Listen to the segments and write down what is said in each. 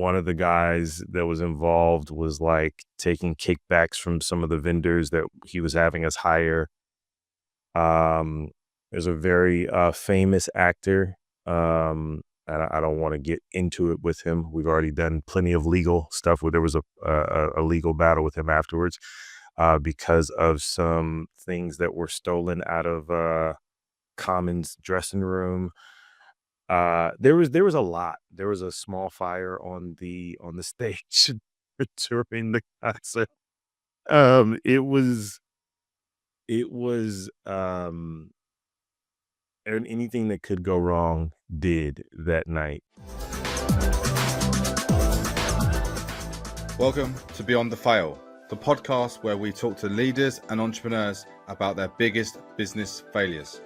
one of the guys that was involved was like taking kickbacks from some of the vendors that he was having us hire. Um, there's a very famous actor. And I don't want to get into it with him. We've already done plenty of legal stuff where there was a legal battle with him afterwards because of some things that were stolen out of Common's dressing room. There was a lot. There was a small fire on the stage during the concert. It was and anything that could go wrong did that night. Welcome to Beyond the Fail, the podcast where we talk to leaders and entrepreneurs about their biggest business failures.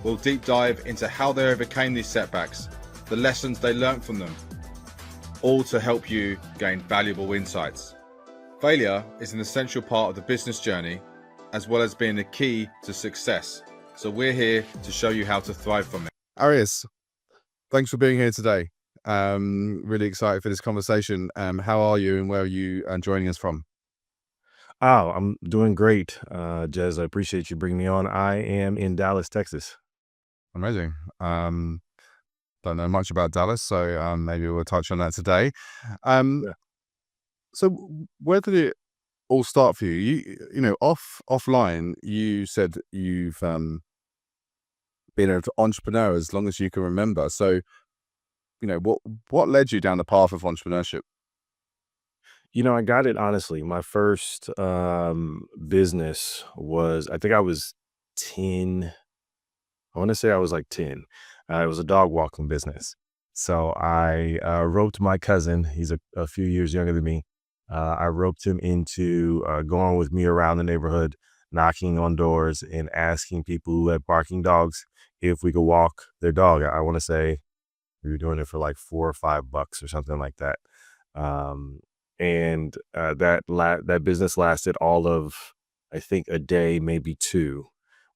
We'll deep dive into how they overcame these setbacks, the lessons they learned from them, all to help you gain valuable insights. Failure is an essential part of the business journey, as well as being the key to success. So we're here to show you how to thrive from it. Arias, thanks for being here today. Really excited for this conversation. How are you and where are you joining us from? Oh, I'm doing great, Jez. I appreciate you bringing me on. I am in Dallas, Texas. Amazing. Don't know much about Dallas, so maybe we'll touch on that today. Yeah. So where did it all start for you? You know, offline, you said you've been an entrepreneur as long as you can remember. So, you know, what led you down the path of entrepreneurship? I got it honestly. My first business was, I think I was 10. I want to say I was like 10. It was a dog walking business. So I roped my cousin. He's a few years younger than me. I roped him into going with me around the neighborhood, knocking on doors and asking people who had barking dogs if we could walk their dog. I want to say we were doing it for like $4 or $5 or something like that. And that business lasted all of, I think, a day, maybe two.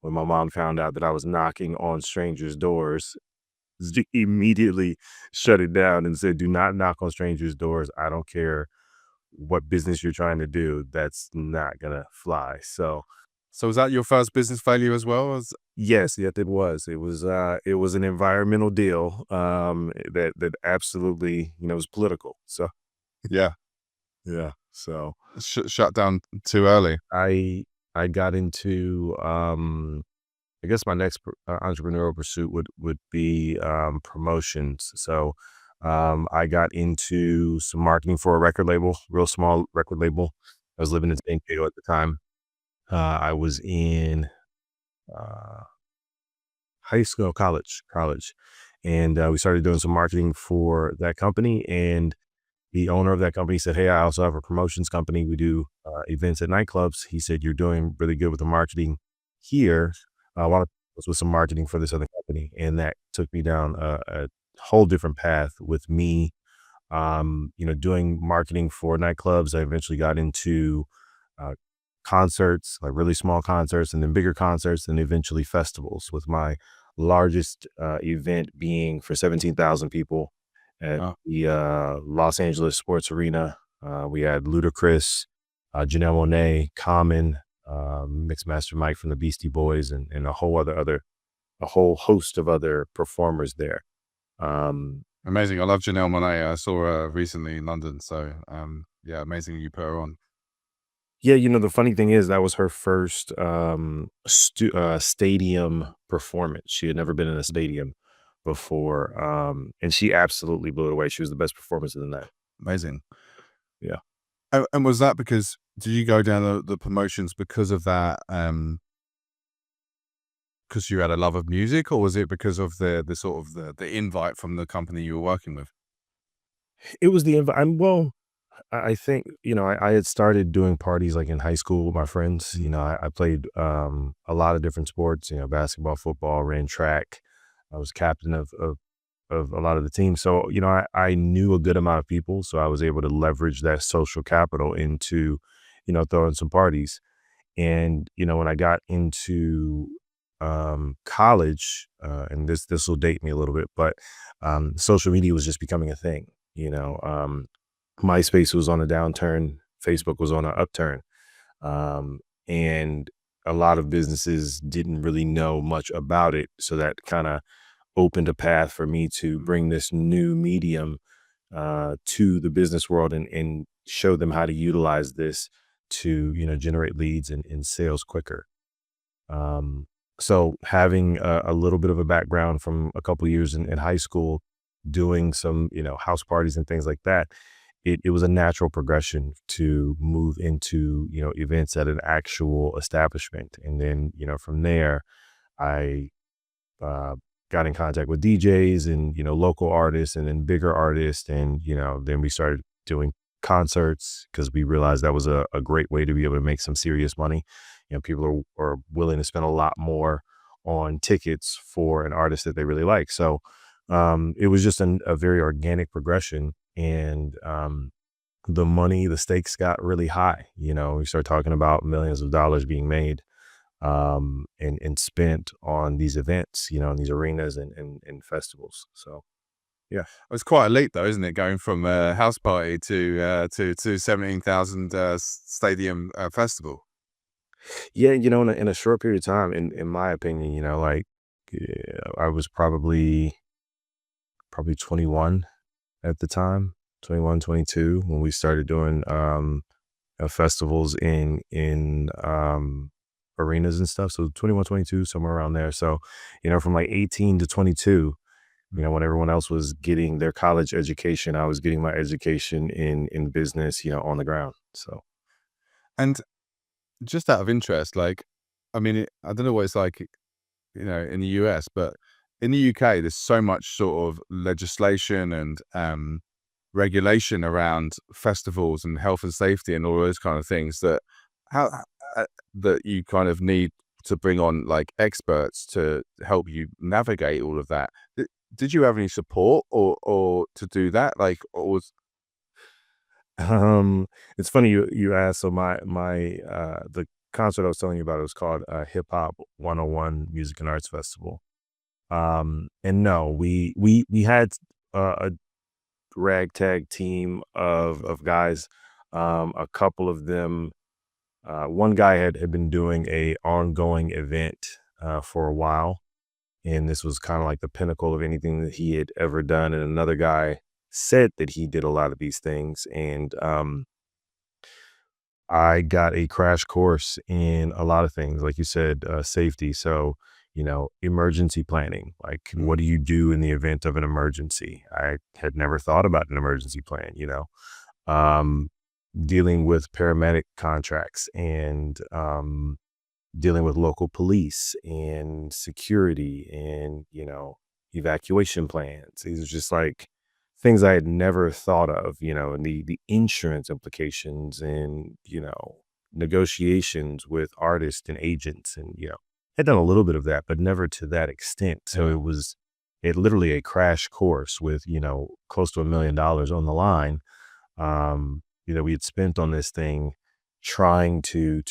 When my mom found out that I was knocking on strangers' doors, she immediately shut it down and said, "Do not knock on strangers' doors. I don't care what business you're trying to do. That's not gonna fly." So was that your first business failure as well? yes, it was. It was an environmental deal that absolutely, was political. So Yeah, yeah. So shut down too early. I got into I guess my next entrepreneurial pursuit would be promotions. So I got into some marketing for a record label, real small record label. I was living in San Diego at the time. I was in college, and we started doing some marketing for that company. And the owner of that company said, "Hey, I also have a promotions company. We do events at nightclubs." He said, "You're doing really good with the marketing here. Why don't you help us with some marketing for this other company?" And that took me down a whole different path with me, doing marketing for nightclubs. I eventually got into uh, concerts, like really small concerts, and then bigger concerts, and eventually festivals, with my largest event being for 17,000 people at Oh, the Los Angeles Sports Arena. We had Ludacris, Janelle Monáe, Common, Mixmaster Mike from the Beastie Boys, and a whole host of other performers there. Um, amazing. I love Janelle Monáe. I saw her recently in London. So, yeah, amazing you put her on. yeah, the funny thing is that was her first stadium performance. She had never been in a stadium before, and she absolutely blew it away. She was the best performance of the night. Amazing. Yeah. And was that because, did you go down the promotions because of that? Because you had a love of music, or was it because of the sort of the invite from the company you were working with? It was the well, I think, I had started doing parties like in high school with my friends. I played a lot of different sports, basketball, football, ran track. I was captain of a lot of the teams. So, I knew a good amount of people. So I was able to leverage that social capital into, throwing some parties. And, when I got into college, and this will date me a little bit, but social media was just becoming a thing. MySpace was on a downturn, Facebook was on an upturn. And a lot of businesses didn't really know much about it. So that kind of opened a path for me to bring this new medium to the business world and show them how to utilize this to, generate leads and sales quicker. Um, so having a little bit of a background from a couple years in high school, doing some, house parties and things like that, it was a natural progression to move into, events at an actual establishment. And then, from there, I uh, got in contact with DJs and, local artists and then bigger artists. And, then we started doing concerts because we realized that was a great way to be able to make some serious money. People are willing to spend a lot more on tickets for an artist that they really like. So it was just a very organic progression. And the stakes got really high. We started talking about millions of dollars being made and spent on these events, in these arenas and festivals. So yeah. It's quite a leap, though, isn't it? Going from a house party to 17,000 stadium festival. Yeah, in a short period of time, in my opinion, I was probably 21 at the time, 21, 22, when we started doing festivals in arenas and stuff. So 21, 22, somewhere around there. So, from like 18 to 22, when everyone else was getting their college education, I was getting my education in business, on the ground. So And just out of interest, like, I mean, I don't know what it's like, in the US, but in the UK, there's so much sort of legislation and regulation around festivals and health and safety and all those kind of things how that you kind of need to bring on like experts to help you navigate all of that. Did you have any support or to do that? Like, or was it's funny you asked. So the concert I was telling you about, it was called Hip Hop 101 Music and Arts Festival. And no, we had a ragtag team of guys. A couple of them, one guy had been doing a ongoing event for a while, and this was kind of like the pinnacle of anything that he had ever done. And another guy said that he did a lot of these things, and I got a crash course in a lot of things, like you said, safety. So, emergency planning, like what do you do in the event of an emergency? I had never thought about an emergency plan, um, dealing with paramedic contracts and dealing with local police and security and, evacuation plans. These are just like things I had never thought of, and the insurance implications and, negotiations with artists and agents and, had done a little bit of that, but never to that extent. So it literally a crash course with, close to $1 million on the line. We had spent on this thing trying to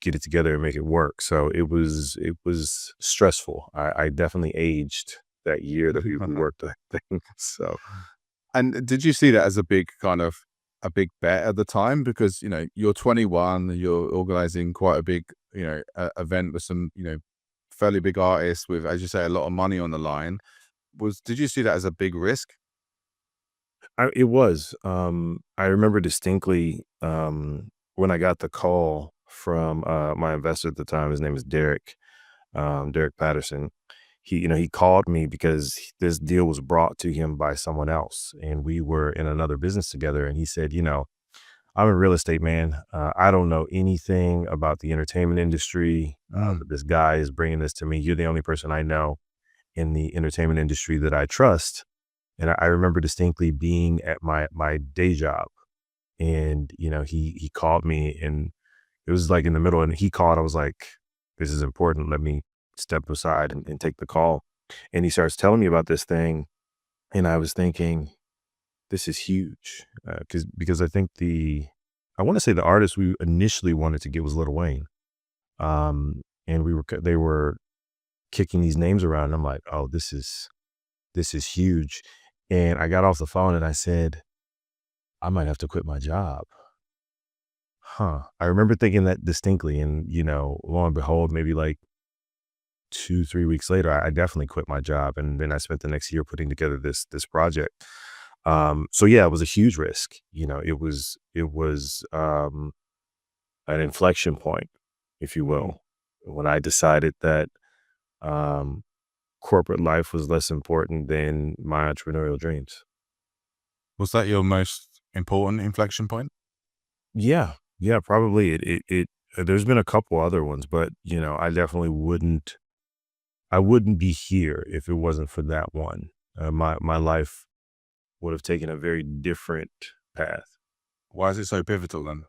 get it together and make it work. So it was stressful. I definitely aged that year that we worked that thing. So And did you see that as a big bet at the time? Because, you're 21, you're organizing quite a big, event with some, fairly big artists with, as you say, a lot of money on the line. Did you see that as a big risk? It was. I remember distinctly when I got the call from my investor at the time. His name is Derek Patterson. He called me because this deal was brought to him by someone else, and we were in another business together. And he said, I'm a real estate man. I don't know anything about the entertainment industry. But this guy is bringing this to me. You're the only person I know in the entertainment industry that I trust. And I remember distinctly being at my day job, and he called me, and it was like in the middle, and he called. I was like, "This is important. Let me step aside and take the call." And he starts telling me about this thing, and I was thinking, this is huge, because I think I want to say the artist we initially wanted to get was Lil Wayne, and they were kicking these names around. And I'm like, oh, this is huge. And I got off the phone and I said, I might have to quit my job. I remember thinking that distinctly, and lo and behold, maybe like 2, 3 weeks later, I definitely quit my job, and then I spent the next year putting together this project. So yeah, it was a huge risk. It was an inflection point, if you will, when I decided that um, corporate life was less important than my entrepreneurial dreams. Was that your most important inflection point? Yeah, yeah, probably. There's been a couple other ones, but I definitely wouldn't. I wouldn't be here if it wasn't for that one. My life would have taken a very different path Why is it so pivotal then?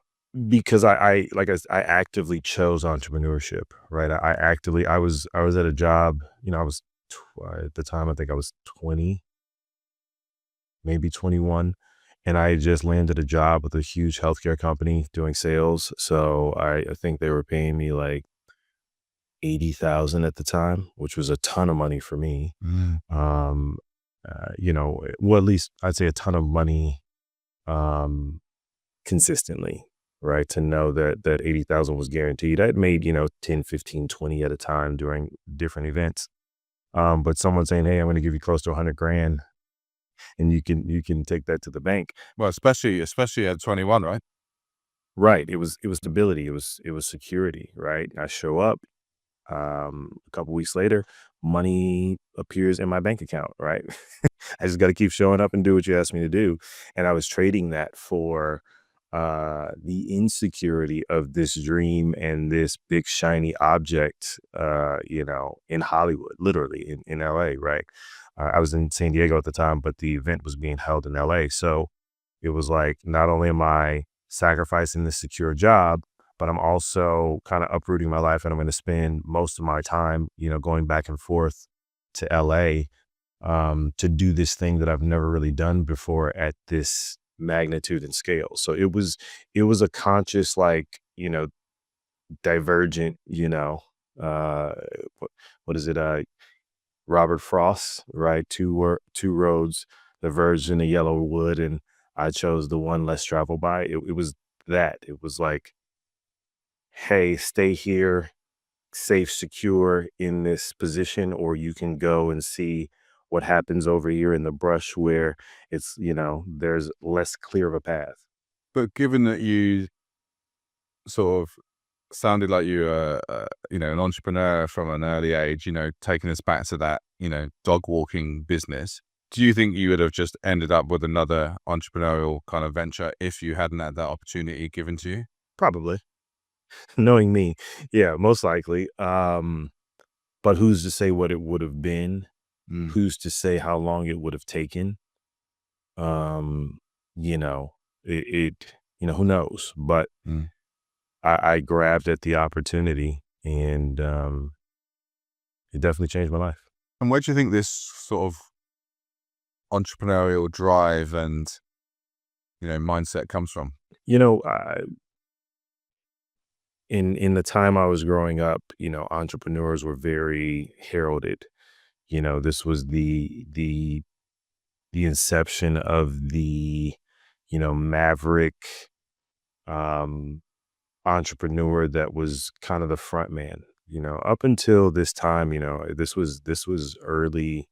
because I actively chose entrepreneurship, right? I was at a job. I was at the time. I think I was 20, maybe 21. And I had just landed a job with a huge healthcare company doing sales. So I think they were paying me like 80,000 at the time, which was a ton of money for me. Mm. Um, well, at least I'd say a ton of money, consistently, right? To know that 80,000 was guaranteed. I'd made, 10, 15, 20 at a time during different events. But someone saying, "Hey, I'm going to give you close to 100 grand and you can take that to the bank." Well, especially at 21, right? Right. It was stability. It was security, right? I show up, a couple weeks later, money appears in my bank account, right? I just got to keep showing up and do what you asked me to do. And I was trading that for the insecurity of this dream and this big shiny object, in Hollywood, literally in LA, right? I was in San Diego at the time, but the event was being held in LA. So it was like, not only am I sacrificing this secure job, but I'm also kind of uprooting my life, and I'm going to spend most of my time, going back and forth to LA, to do this thing that I've never really done before at this magnitude and scale. So it was a conscious, like, divergent, uh, what is it? Robert Frost, right? Two roads diverged in a yellow wood, and I chose the one less traveled by. It was that. It was like, hey, stay here, safe, secure in this position, or you can go and see what happens over here in the brush where there's less clear of a path. But given that you sort of sounded like you were, an entrepreneur from an early age, taking us back to that, dog walking business, do you think you would have just ended up with another entrepreneurial kind of venture if you hadn't had that opportunity given to you? Probably. Knowing me, yeah, most likely. But who's to say what it would have been? Mm. Who's to say how long it would have taken? Um, you know, who knows? But Mm. I grabbed at the opportunity, and it definitely changed my life. And where do you think this sort of entrepreneurial drive and, mindset comes from? In the time I was growing up, entrepreneurs were very heralded. This was the inception of the, maverick um, entrepreneur that was kind of the front man. Up until this time, this was early.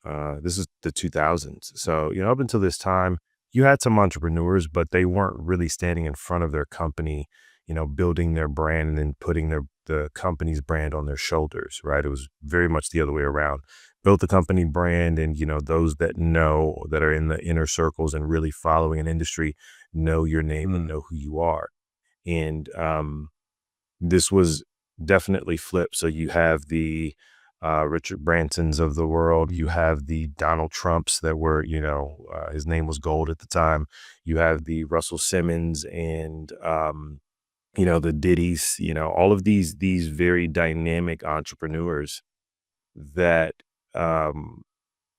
This is the 2000s. So, up until this time, you had some entrepreneurs, but they weren't really standing in front of their company, building their brand and then putting the company's brand on their shoulders, right? It was very much the other way around. Built the company brand, and, those that are in the inner circles and really following an industry know your name and know who you are. And this was definitely flipped. So you have the Richard Bransons of the world. You have the Donald Trumps that were, his name was gold at the time. You have the Russell Simmons and, the Diddy's, all of these very dynamic entrepreneurs that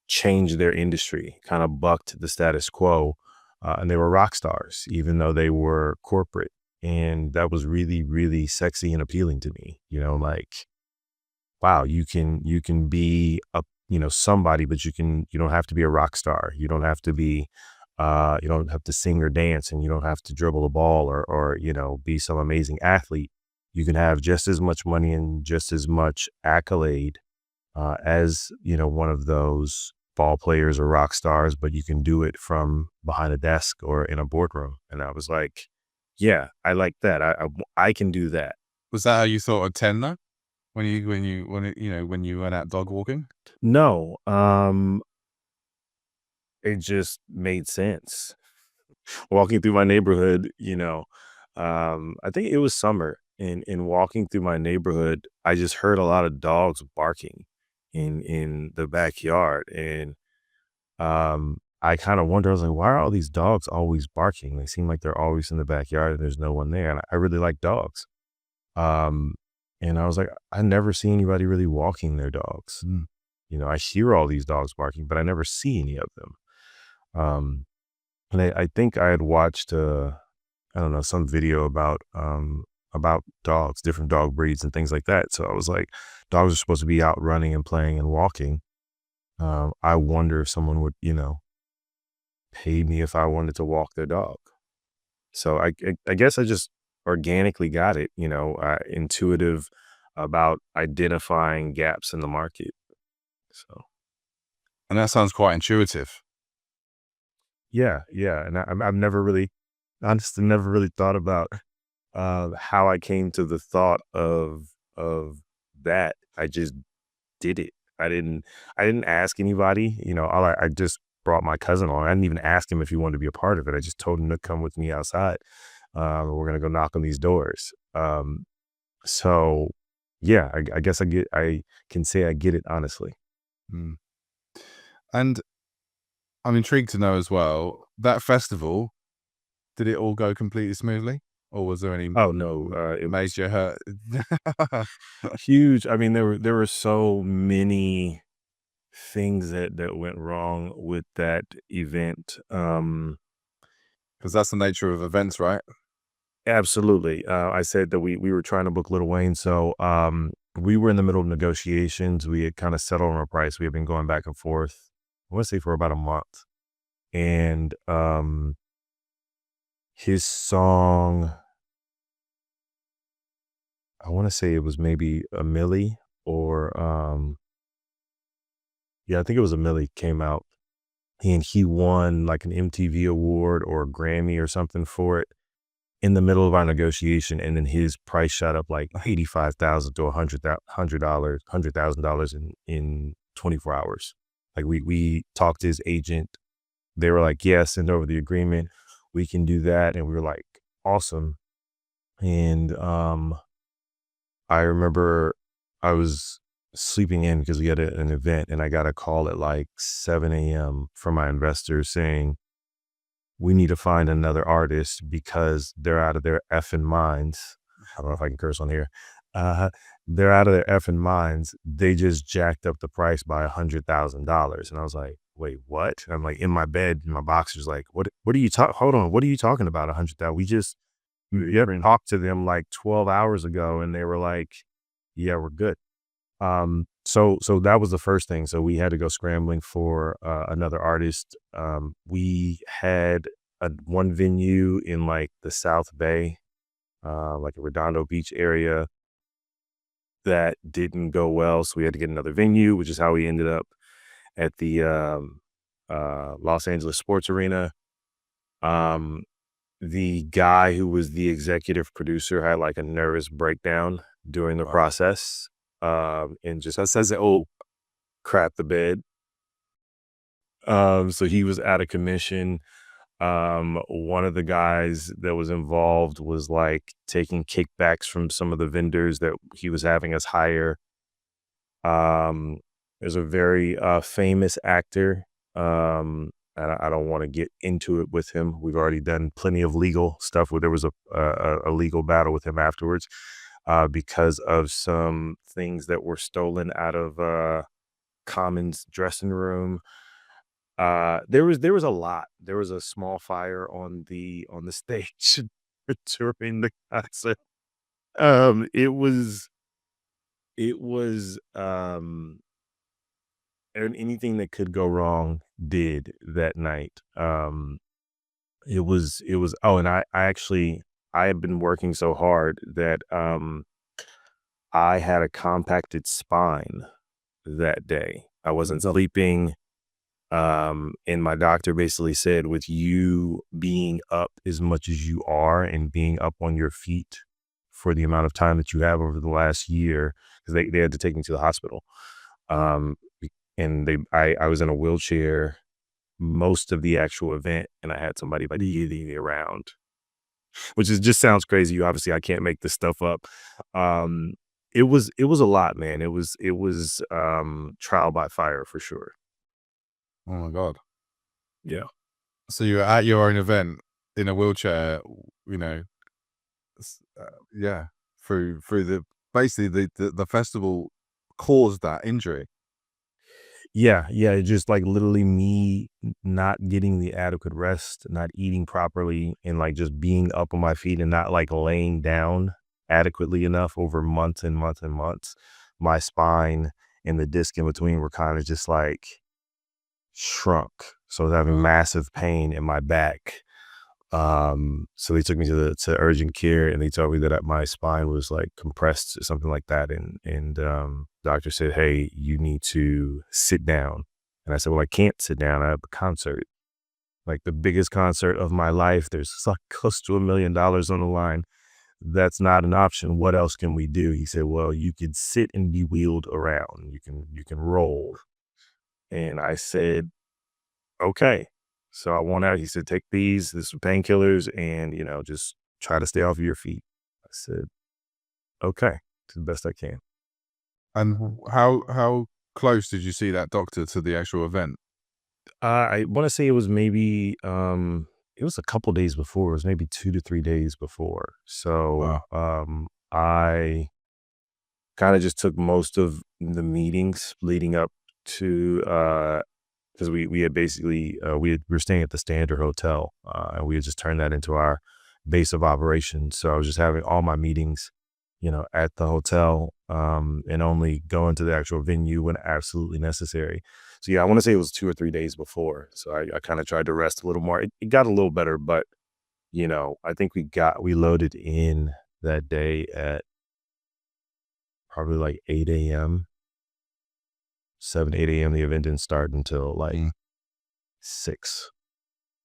changed their industry, kind of bucked the status quo. And they were rock stars, even though they were corporate. And that was really, really sexy and appealing to me, like, wow, you can be somebody, but you don't have to be a rock star. You don't have to be You don't have to sing or dance, and you don't have to dribble a ball or be some amazing athlete. You can have just as much money and just as much accolade as one of those ball players or rock stars, but you can do it from behind a desk or in a boardroom. And I was like, yeah, I like that. I can do that. Was that how you thought of 10 though? When you went out dog walking? No, it just made sense. Walking through my neighborhood, I think it was summer, and in walking through my neighborhood, I just heard a lot of dogs barking in the backyard, and I kind of wonder. I was like, why are all these dogs always barking? They seem like they're always in the backyard, and there's no one there. And I really like dogs. Um, and I was like, I never see anybody really walking their dogs. Mm. I hear all these dogs barking, but I never see any of them. And I think I had watched, I don't know, some video about dogs, different dog breeds and things like that. So I was like, dogs are supposed to be out running and playing and walking. I wonder if someone would, pay me if I wanted to walk their dog. So I guess I just organically got it, intuitive about identifying gaps in the market. So And that sounds quite intuitive. yeah, and I've never really, honestly, never really thought about how I came to the thought of that. I just did it. I didn't ask anybody. I just brought my cousin along. I didn't even ask him if he wanted to be a part of it. I just told him to come with me outside. We're gonna go knock on these doors. So yeah, I guess I can say I get it honestly. Mm. And I'm intrigued to know as well, that festival, did it all go completely smoothly? Or was there any Oh no, it major hurt? huge. I mean, there were so many things that went wrong with that event. Because that's the nature of events, right? Absolutely. I said that we were trying to book Lil Wayne, so we were in the middle of negotiations. We had kind of settled on a price. We had been going back and forth, I want to say for about a month, and his song, I want to say it was maybe a Millie or yeah, I think it was a Millie came out, and he won like an MTV award or a Grammy or something for it in the middle of our negotiation, and then his price shot up like 85,000 to $100,000 in 24 hours. Like we talked to his agent. They were like, yeah, send over the agreement. We can do that. And we were like, awesome. And I remember I was sleeping in because we had an event, and I got a call at like 7 a.m. from my investors saying, we need to find another artist because they're out of their effing minds. I don't know if I can curse on here. They're out of their effing minds. They just jacked up the price by $100,000. And I was like, wait, what? And I'm like in my bed, and my boxer's like, what are you talking? Hold on. What are you talking about? 100,000. We haven't talked to them like 12 hours ago. And they were like, yeah, we're good. So that was the first thing. So we had to go scrambling for another artist. We had one venue in like the South Bay, like a Redondo Beach area, that didn't go well. So we had to get another venue, which is how we ended up at the Los Angeles Sports Arena. The guy who was the executive producer had like a nervous breakdown during the process. And just says, oh crap, the bed. So he was out of commission. One of the guys that was involved was like taking kickbacks from some of the vendors that he was having us hire. There's a very famous actor. And I don't want to get into it with him. We've already done plenty of legal stuff where there was a legal battle with him afterwards. Because of some things that were stolen out of Common's dressing room. There was a lot. There was a small fire on the stage during the concert. It was and anything that could go wrong did that night. Oh, and I had been working so hard that, I had a compacted spine that day. I wasn't sleeping. And my doctor basically said, with you being up as much as you are and being up on your feet for the amount of time that you have over the last year, because they had to take me to the hospital. Um, and I was in a wheelchair most of the actual event, and I had somebody like leading me around, which is just sounds crazy. Obviously, I can't make this stuff up. Um, it was a lot, man. It was trial by fire for sure. Oh my God. Yeah. So you're at your own event in a wheelchair, you know, yeah, through the basically the festival caused that injury. Yeah, it's just, like, literally me not getting the adequate rest, not eating properly, and, like, just being up on my feet and not, like, laying down adequately enough over months and months and months. My spine and the disc in between were kinda just, like, shrunk, so I was having massive pain in my back. So they took me to urgent care, and they told me that my spine was like compressed or something like that. And doctor said, "Hey, you need to sit down." And I said, "Well, I can't sit down. I have a concert, like the biggest concert of my life. There's like close to $1 million on the line. That's not an option. What else can we do?" He said, "Well, you could sit and be wheeled around. You can roll." And I said, "Okay." So I went out. He said, "Take these. There's some painkillers, and just try to stay off of your feet." I said, "Okay, to the best I can." And how close did you see that doctor to the actual event? I want to say it was maybe it was a couple days before. It was maybe 2 to 3 days before. So Wow. I kind of just took most of the meetings leading up to because we had basically we were staying at the Standard Hotel, and we had just turned that into our base of operations. So I was just having all my meetings, at the hotel, and only going to the actual venue when absolutely necessary. So yeah, I want to say it was 2 or 3 days before. So I kind of tried to rest a little more. It got a little better, but I think we loaded in that day at probably like 8 a.m. 7, 8 a.m. The event didn't start until like Mm. 6.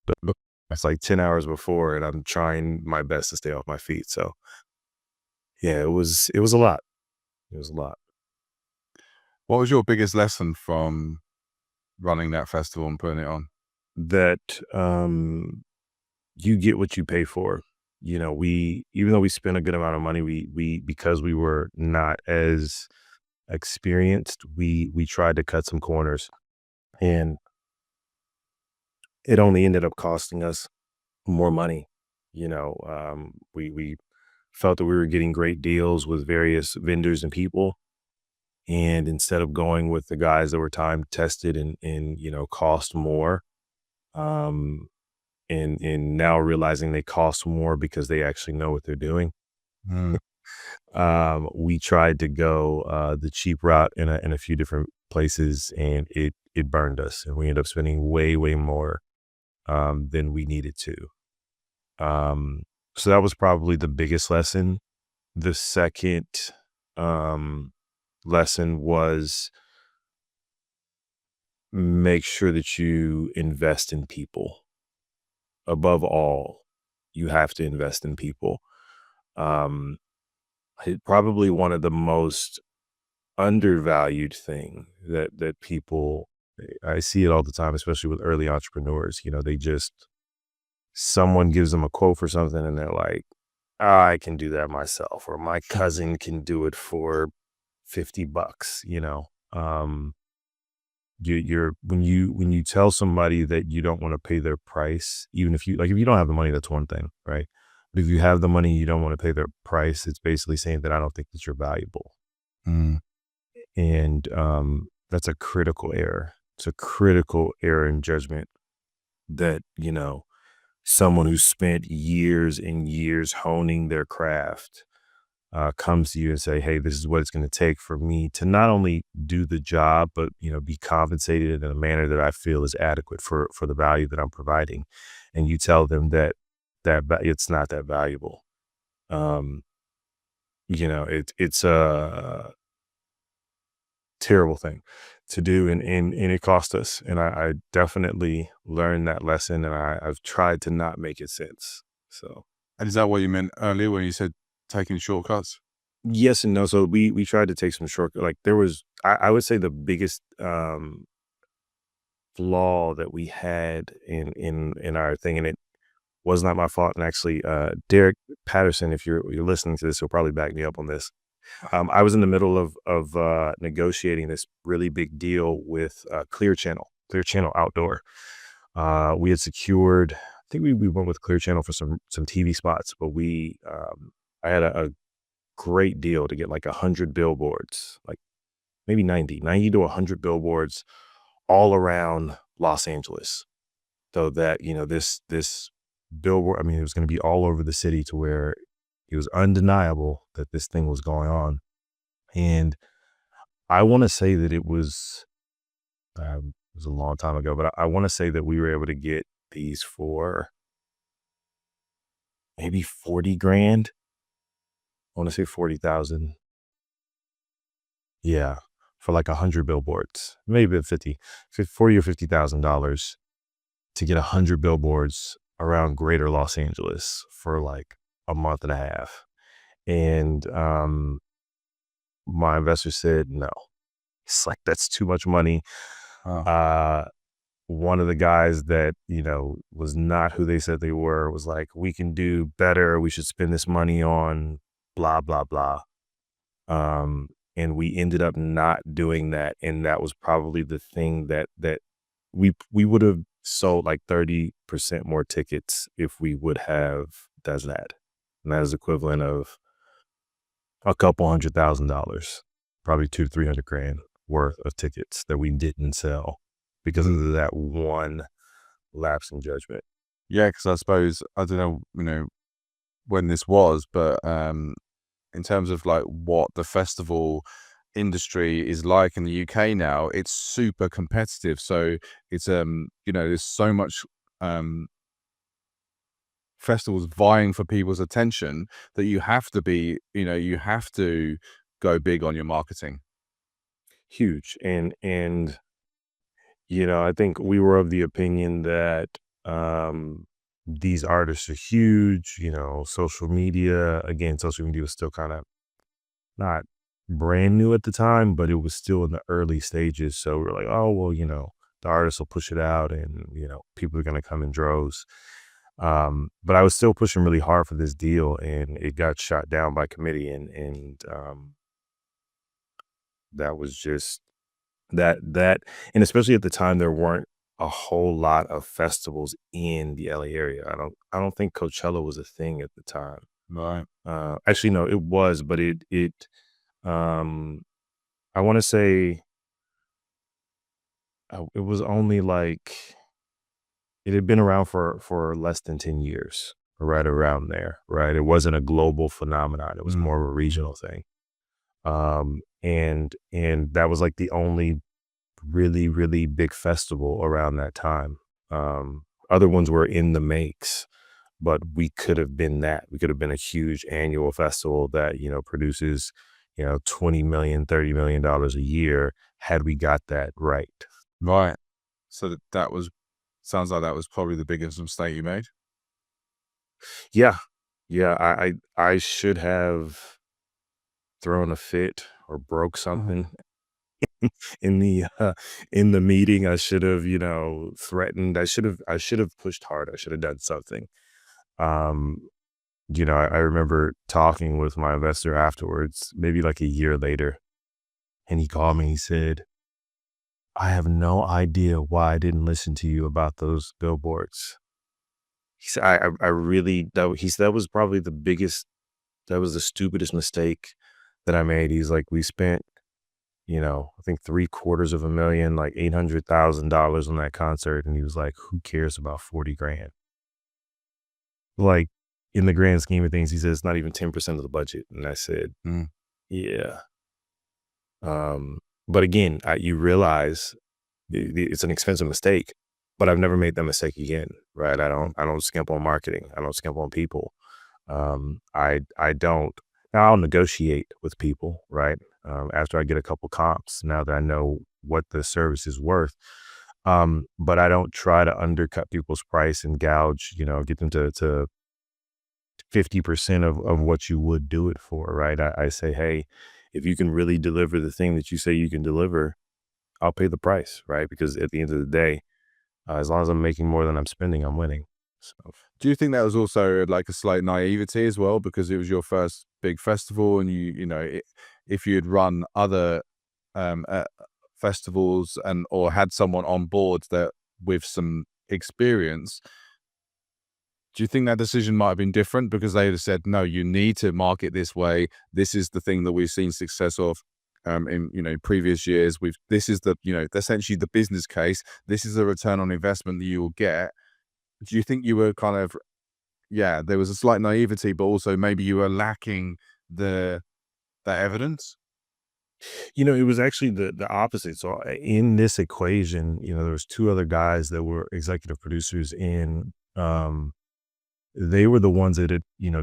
But it's like 10 hours before, and I'm trying my best to stay off my feet. So yeah, it was a lot. It was a lot. What was your biggest lesson from running that festival and putting it on? That you get what you pay for. We even though we spent a good amount of money, we because we were not as experienced, we tried to cut some corners, and it only ended up costing us more money. We felt that we were getting great deals with various vendors and people, and instead of going with the guys that were time tested and cost more, um, and now realizing they cost more because they actually know what they're doing. Mm. We tried to go the cheap route in a few different places, and it burned us, and we ended up spending way more than we needed to. So that was probably the biggest lesson. The second lesson was make sure that you invest in people. Above all, you have to invest in people. Um, Probably one of the most undervalued thing that people, I see it all the time, especially with early entrepreneurs. They just someone gives them a quote for something, and they're like, "Ah, I can do that myself," or "My cousin can do it for $50." You're when you tell somebody that you don't want to pay their price, even if you don't have the money, that's one thing, right? But if you have the money, you don't want to pay their price. It's basically saying that I don't think that you're valuable, Mm. and that's a critical error. It's a critical error in judgment that someone who spent years and years honing their craft comes to you and say, "Hey, this is what it's going to take for me to not only do the job, but be compensated in a manner that I feel is adequate for the value that I'm providing." and you tell them that it's not that valuable. It's a terrible thing to do, and it cost us. And I definitely learned that lesson, and I've tried to not make it since. So. And is that what you meant earlier when you said taking shortcuts? Yes and no. So we tried to take some short, like there was, I would say the biggest flaw that we had in our thing, and it was not my fault. And actually, Derek Patterson, if you're listening to this, he'll probably back me up on this. I was in the middle of negotiating this really big deal with Clear Channel Outdoor. We had secured, I think we went with Clear Channel for some TV spots, but I had a great deal to get like 100 billboards, like maybe 90 to 100 billboards all around Los Angeles. So that, this billboard, I mean, it was going to be all over the city to where it was undeniable that this thing was going on. And I want to say that it was a long time ago, but I want to say that we were able to get these for maybe 40 grand. I want to say 40,000. Yeah. For like 100 billboards, maybe 40 or $50,000 to get 100 billboards around greater Los Angeles for like a month and a half. And my investor said no. It's like, that's too much money. Oh. One of the guys that, was not who they said they were was like, we can do better. We should spend this money on blah, blah, blah. And we ended up not doing that. And that was probably the thing that we would have sold like 30% more tickets if we would have done that. And that is equivalent of a couple $100,000, probably $200,000 to $300,000 worth of tickets that we didn't sell because of that one lapse in judgment. Yeah, because I suppose, I don't know, when this was, but in terms of like what the festival industry is like in the UK now, it's super competitive. So it's there's so much festivals vying for people's attention that you have to go big on your marketing. Huge. And I think we were of the opinion that these artists are huge. Social media was still kind of not brand new at the time, but it was still in the early stages. So we're like, oh, well, the artists will push it out and, people are going to come in droves. But I was still pushing really hard for this deal, and it got shot down by committee. And that was just that, and especially at the time, there weren't a whole lot of festivals in the LA area. I don't think Coachella was a thing at the time. Right. Actually, no, it was, but it I want to say it was only like, it had been around for less than 10 years, right around there, right? It wasn't a global phenomenon. It was more of a regional thing. And that was like the only really, really big festival around that time. Other ones were in the makes, but we could have been that. We could have been a huge annual festival that, produces, $20 million, $30 million a year had we got that right. Right. So sounds like that was probably the biggest mistake you made. Yeah. I should have thrown a fit or broke something in the meeting. I should have, threatened. I should have pushed hard. I should have done something. I remember talking with my investor afterwards, maybe like a year later, and he called me. He said, I have no idea why I didn't listen to you about those billboards. He said, I really, he said, that was probably that was the stupidest mistake that I made. He's like, we spent, I think $750,000, like $800,000 on that concert. And he was like, who cares about 40 grand? Like, in the grand scheme of things, he said, it's not even 10% of the budget. And I said, yeah. But again, you realize it's an expensive mistake, but I've never made that mistake again, right? I don't skimp on marketing. I don't skimp on people. I don't. Now I'll negotiate with people, right? After I get a couple comps, now that I know what the service is worth. But I don't try to undercut people's price and gouge, get them to 50% of what you would do it for, right? I say, hey, if you can really deliver the thing that you say you can deliver, I'll pay the price, right? Because at the end of the day, as long as I'm making more than I'm spending, I'm winning. So Do you think that was also like a slight naivety as well, because it was your first big festival, and if you had run other um, uh, festivals and or had someone on board that with some experience, do you think that decision might have been different because they have said, no, you need to market this way. This is the thing that we've seen success of in previous years. This is the essentially the business case. This is the return on investment that you will get. Do you think you were kind of there was a slight naivety, but also maybe you were lacking that evidence? it was actually the opposite. So in this equation, there was two other guys that were executive producers in. They were the ones that had,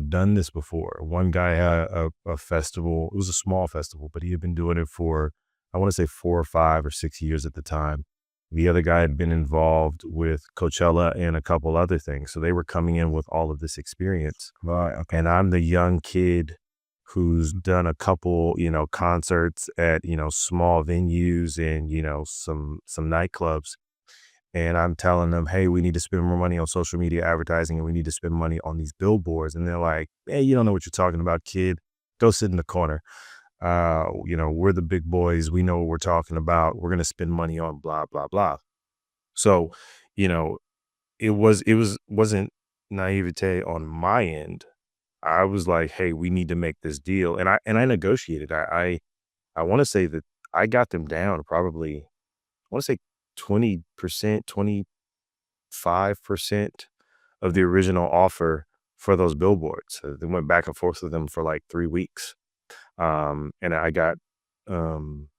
done this before. One guy had a festival. It was a small festival, but he had been doing it for, I want to say 4 or 5 or 6 years at the time. The other guy had been involved with Coachella and a couple other things. So they were coming in with all of this experience. Right. Okay. And I'm the young kid who's done a couple, concerts at, small venues and, some nightclubs. And I'm telling them, hey, we need to spend more money on social media advertising and we need to spend money on these billboards. And they're like, hey, you don't know what you're talking about, kid. Go sit in the corner. We're the big boys. We know what we're talking about. We're going to spend money on blah, blah, blah. So, wasn't naivete on my end. I was like, hey, we need to make this deal. And I negotiated. I want to say that I got them down probably, I want to say 20%, 25% of the original offer for those billboards. So they went back and forth with them for like 3 weeks. And I got them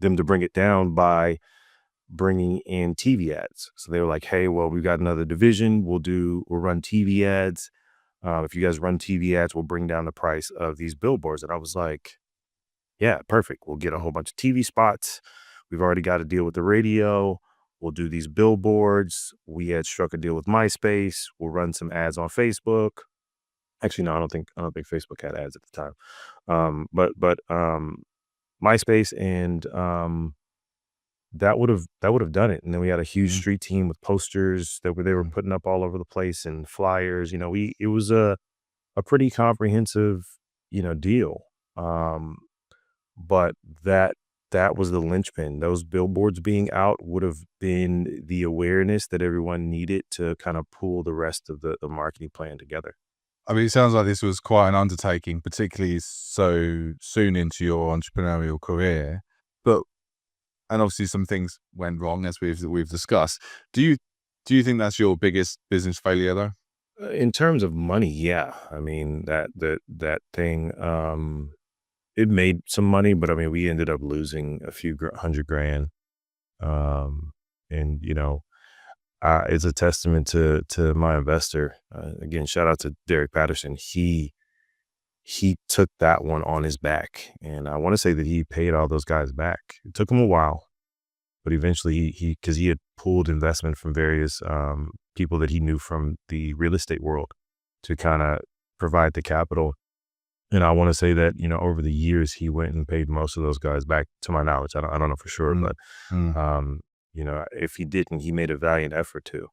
to bring it down by bringing in TV ads. So they were like, hey, well, we've got another division. We'll run TV ads. If you guys run TV ads, we'll bring down the price of these billboards. And I was like, yeah, perfect. We'll get a whole bunch of TV spots. We've already got a deal with the radio. We'll do these billboards. We had struck a deal with MySpace. We'll run some ads on Facebook. Actually, no, I don't think Facebook had ads at the time. But MySpace, and that would have done it. And then we had a huge street team with posters that they were putting up all over the place and flyers. It was a pretty comprehensive, deal. But that was the linchpin. Those billboards being out would have been the awareness that everyone needed to kind of pull the rest of the marketing plan together. I mean, it sounds like this was quite an undertaking, particularly so soon into your entrepreneurial career. And obviously some things went wrong, as we've discussed. Do you think that's your biggest business failure, though? In terms of money, yeah. I mean, that thing, it made some money, but I mean, we ended up losing a few $100,000. And it's a testament to my investor. Again, shout out to Derek Patterson. He took that one on his back, and I want to say that he paid all those guys back. It took him a while, but eventually because he had pulled investment from various people that he knew from the real estate world to kind of provide the capital. And I want to say that, over the years, he went and paid most of those guys back, to my knowledge. I don't know for sure, but, if he didn't, he made a valiant effort to.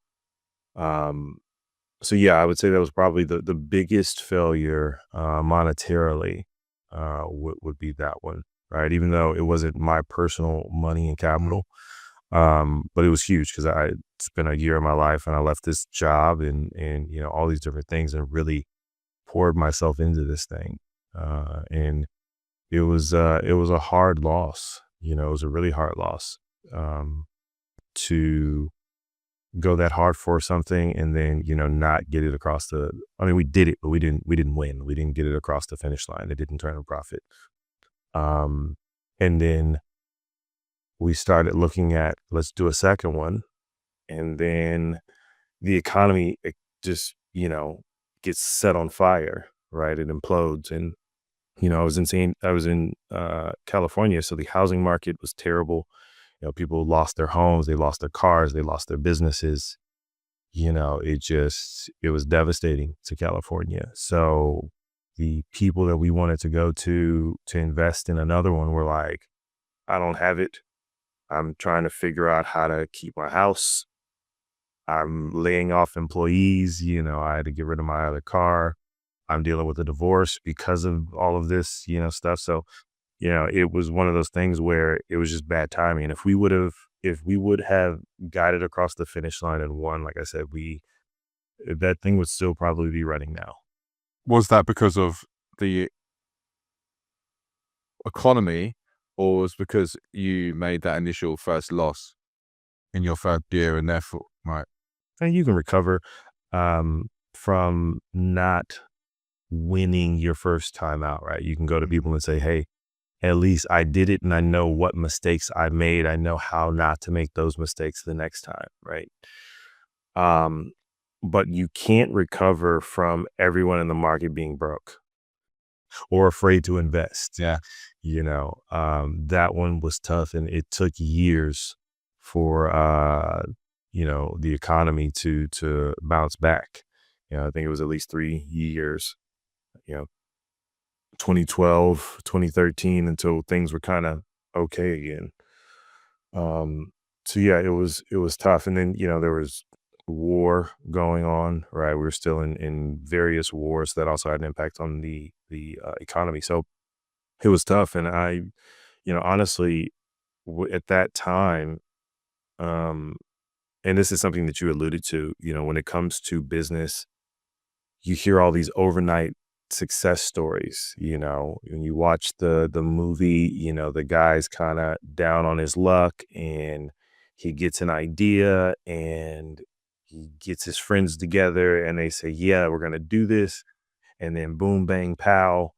So yeah, I would say that was probably the biggest failure monetarily would be that one, right? Even though it wasn't my personal money and capital, but it was huge because I spent a year of my life and I left this job and all these different things and really poured myself into this thing. And it was a hard loss. It was a really hard loss to go that hard for something and then, not get it across we did it, but we didn't win. We didn't get it across the finish line. It didn't turn a profit. And then we started looking at, let's do a second one. and then the economy just, gets set on fire, right? It implodes. And, I was in California, so the housing market was terrible. People lost their homes, they lost their cars, they lost their businesses. It was devastating to California. So the people that we wanted to go to invest in another one were like, I don't have it. I'm trying to figure out how to keep my house. I'm laying off employees. I had to get rid of my other car. I'm dealing with a divorce because of all of this, stuff. So, it was one of those things where it was just bad timing. And if we would have guided across the finish line and won, like I said, that thing would still probably be running now. Was that because of the economy, or was because you made that initial first loss in your first year, and therefore, right? And you can recover from not winning your first time out, right? You can go to people and say, hey, at least I did it and I know what mistakes I made. I know how not to make those mistakes the next time, right? But you can't recover from everyone in the market being broke or afraid to invest. Yeah. That one was tough, and it took years for the economy to bounce back. I think it was at least 3 years, 2012, 2013, until things were kind of okay again. So yeah, it was tough. And then, there was war going on, right? We were still in various wars that also had an impact on the economy. So it was tough. And I, honestly, at that time, and this is something that you alluded to, when it comes to business, you hear all these overnight success stories. When you watch the movie, the guy's kind of down on his luck, and he gets an idea and he gets his friends together and they say, yeah, we're going to do this. And then boom, bang, pow,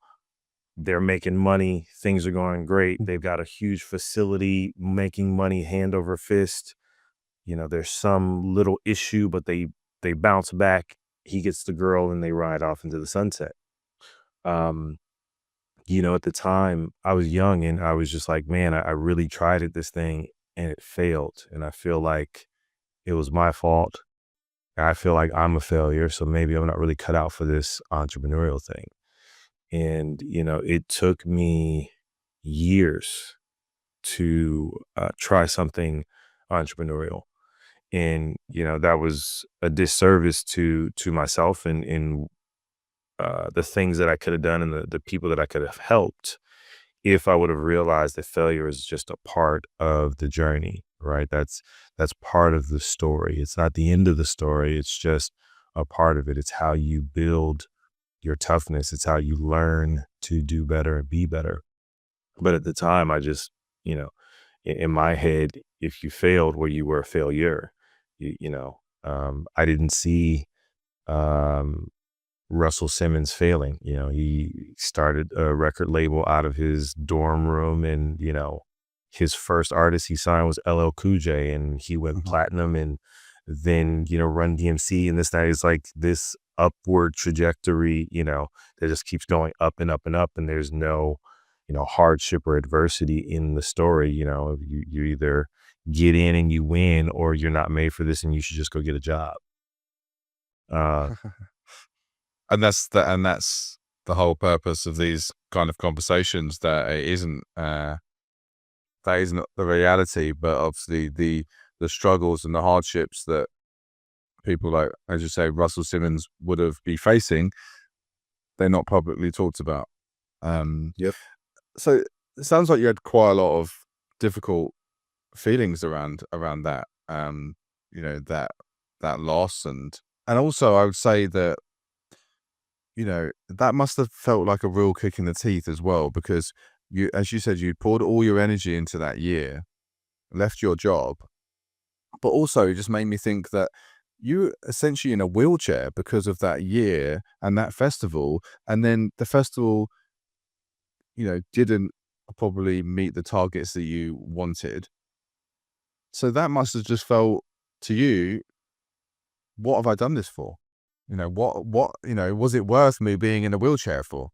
they're making money. Things are going great. They've got a huge facility making money hand over fist. There's some little issue, but they bounce back. He gets the girl and they ride off into the sunset. At the time I was young and I was just like, man, I really tried at this thing and it failed. And I feel like it was my fault. I feel like I'm a failure. So maybe I'm not really cut out for this entrepreneurial thing. And, it took me years to try something entrepreneurial. And, that was a disservice to myself and the things that I could have done and the people that I could have helped if I would have realized that failure is just a part of the journey, right? That's part of the story. It's not the end of the story. It's just a part of it. It's how you build your toughness. It's how you learn to do better and be better. But at the time, I just, in my head, if you failed, well, you were a failure. I didn't see Russell Simmons failing. He started a record label out of his dorm room, and, his first artist he signed was LL Cool J, and he went platinum, and then, Run DMC, and this night is like this upward trajectory, that just keeps going up and up and up, and there's no, hardship or adversity in the story. You either get in and you win, or you're not made for this and you should just go get a job. And that's the whole purpose of these kind of conversations, that it isn't that isn't the reality, but obviously the struggles and the hardships that people like, as you say, Russell Simmons would have been facing, they're not publicly talked about. Yep. So it sounds like you had quite a lot of difficult feelings around that, that loss, and also I would say that, that must have felt like a real kick in the teeth as well, because you, as you said, you poured all your energy into that year, left your job, but also it just made me think that you were essentially in a wheelchair because of that year and that festival, and then the festival, didn't probably meet the targets that you wanted. So that must have just felt to you, what have I done this for? What, was it worth me being in a wheelchair for?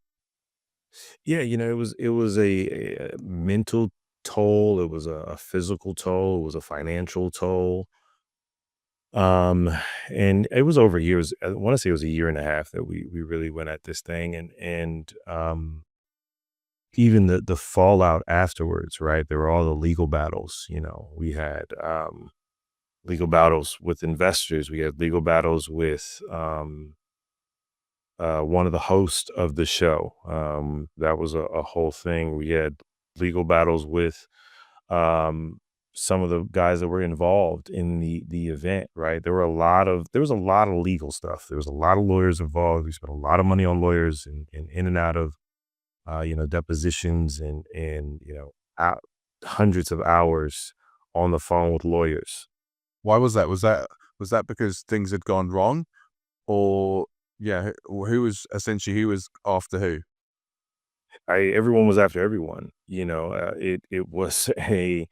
Yeah, it was a mental toll, it was a physical toll, it was a financial toll. Um, and it was over years. I want to say it was a year and a half that we really went at this thing, and even the fallout afterwards, right? There were all the legal battles. We had legal battles with investors. We had legal battles with one of the hosts of the show. That was a whole thing. We had legal battles with um, some of the guys that were involved in the event. Right, there was a lot of legal stuff. There was a lot of lawyers involved. We spent a lot of money on lawyers and in and out of depositions and out, hundreds of hours on the phone with lawyers. Why was that? Was that because things had gone wrong, or yeah, who was after who? Everyone was after everyone. It was a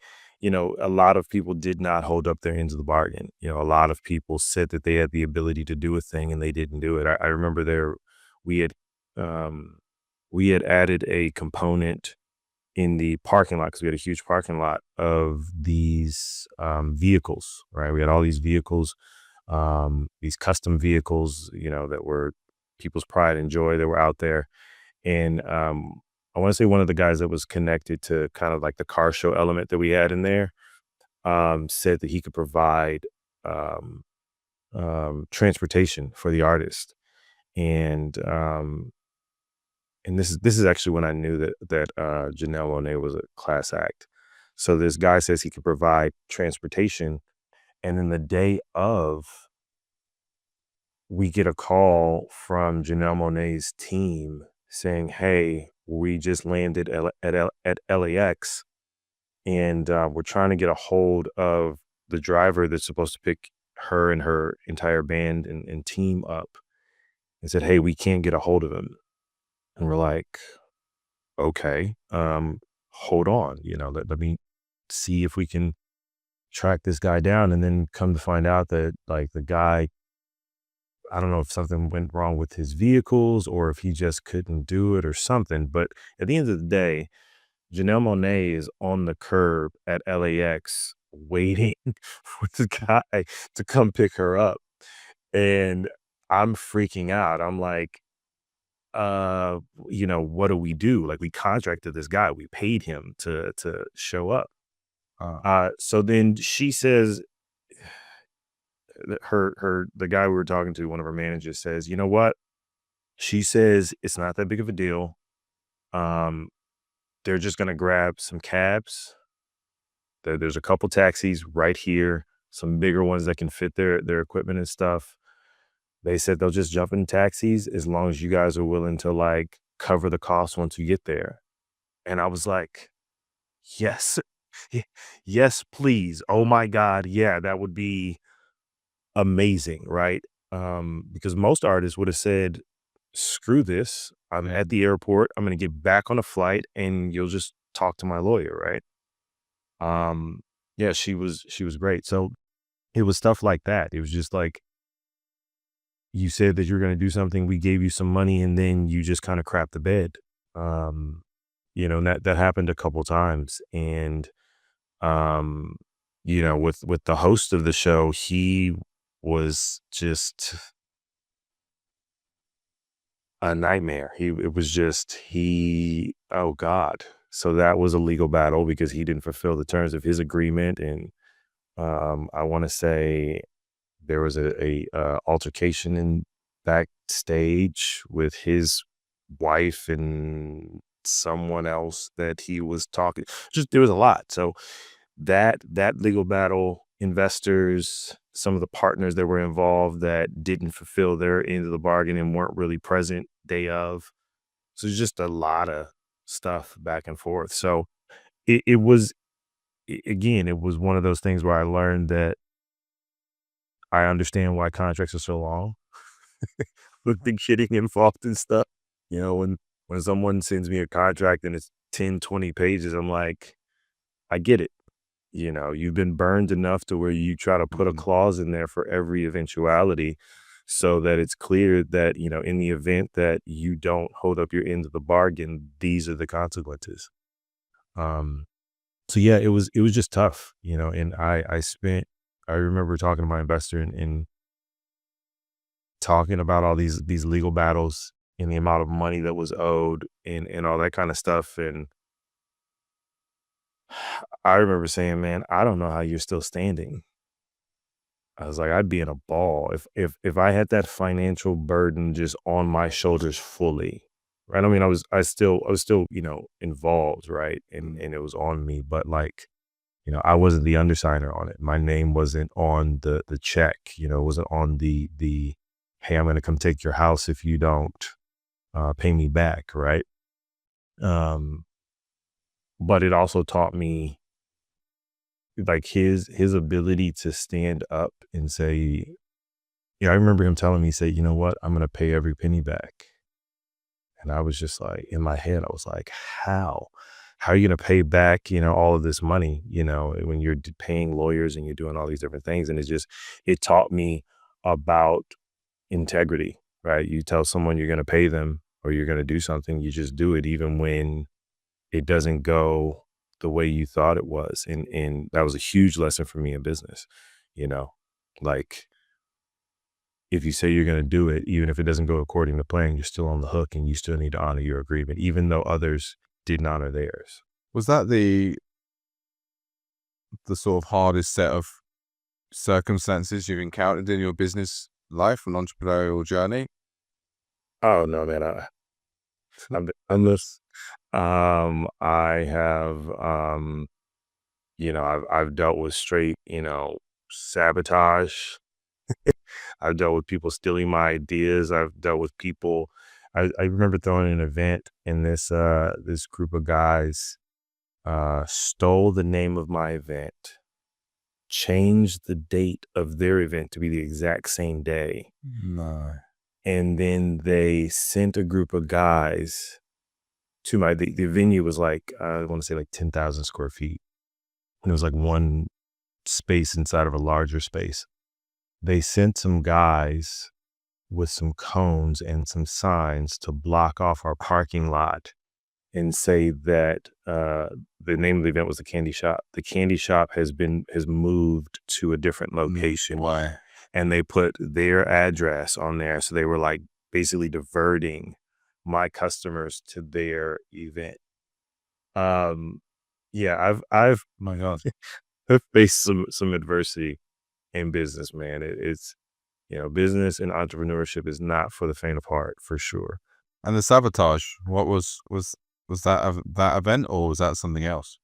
lot of people did not hold up their ends of the bargain. A lot of people said that they had the ability to do a thing and they didn't do it. I remember we had um, we had added a component in the parking lot because we had a huge parking lot of these vehicles. Right, we had all these vehicles, these custom vehicles, that were people's pride and joy that were out there. And I want to say one of the guys that was connected to kind of like the car show element that we had in there said that he could provide um, transportation for the artist. And this is actually when I knew that Janelle Monáe was a class act. So this guy says he could provide transportation, and then the day of, we get a call from Janelle Monáe's team saying, "Hey, we just landed at LAX, and we're trying to get a hold of the driver that's supposed to pick her and her entire band and team up." And said, "Hey, we can't get a hold of him." And we're like, "Okay, hold on, let me see if we can track this guy down." And then come to find out that like the guy, I don't know if something went wrong with his vehicles or if he just couldn't do it or something. But at the end of the day, Janelle Monáe is on the curb at LAX waiting for the guy to come pick her up. And I'm freaking out. I'm like, what do we do? Like, we contracted this guy, we paid him to show up. Uh, So then she says, the guy we were talking to, one of her managers, says, "You know what?" She says, "It's not that big of a deal. Um, they're just gonna grab some cabs. There's a couple taxis right here, some bigger ones that can fit their equipment and stuff. They said they'll just jump in taxis as long as you guys are willing to like cover the cost once you get there." And I was like, "Yes, yes, please. Oh my God, yeah, that would be amazing, right?" Because most artists would have said, "Screw this. I'm yeah. at the airport. I'm gonna get back on a flight, and you'll just talk to my lawyer," right? Um, yeah, she was great. So it was stuff like that. It was just like, you said that you're gonna do something, we gave you some money, and then you just kind of crap the bed. Um, and that happened a couple times. And um, with the host of the show, he was just a nightmare. It was just oh God. So that was a legal battle because he didn't fulfill the terms of his agreement. And I want to say there was a altercation in backstage with his wife and someone else that he was talking. Just there was a lot. So that legal battle, investors, some of the partners that were involved that didn't fulfill their end of the bargain and weren't really present day of. So it's just a lot of stuff back and forth. So it was, again, it was one of those things where I learned that I understand why contracts are so long with the getting involved in stuff. When someone sends me a contract and it's 10, 20 pages, I'm like, I get it. you've been burned enough to where you try to put a clause in there for every eventuality so that it's clear that, in the event that you don't hold up your end of the bargain, these are the consequences. Um, so yeah, it was just tough, and I remember talking to my investor and talking about all these legal battles and the amount of money that was owed and all that kind of stuff. And I remember saying, man, I don't know how you're still standing. I was like, I'd be in a ball if I had that financial burden just on my shoulders fully. Right. I mean, I was still, involved, right? And it was on me, but like, I wasn't the undersigner on it. My name wasn't on the check, it wasn't on the hey, I'm gonna come take your house if you don't pay me back, right? Um, but it also taught me like his ability to stand up and say, yeah, I remember him telling me, say, you know what, I'm gonna pay every penny back. And I was just like, in my head, I was like, how? How are you gonna pay back, all of this money, when you're paying lawyers and you're doing all these different things? And it taught me about integrity, right? You tell someone you're gonna pay them or you're gonna do something, you just do it even when it doesn't go the way you thought it was. And that was a huge lesson for me in business, you know, like if you say you're going to do it, even if it doesn't go according to plan, you're still on the hook and you still need to honor your agreement, even though others didn't honor theirs. Was that the sort of hardest set of circumstances you've encountered in your business life and entrepreneurial journey? Oh no, man. I'm this, I have, I've dealt with straight, sabotage. I've dealt with people stealing my ideas. I've dealt with people. I remember throwing an event and this group of guys stole the name of my event, changed the date of their event to be the exact same day. No. And then they sent a group of guys to the venue was like, I want to say like 10,000 square feet. And it was like one space inside of a larger space. They sent some guys with some cones and some signs to block off our parking lot and say that the name of the event was the candy shop. The candy shop has moved to a different location. Why? And they put their address on there. So they were like basically diverting my customers to their event. Yeah, I've My God. faced some adversity in business, man. It's business and entrepreneurship is not for the faint of heart, for sure. And the sabotage, what was that that event or was that something else?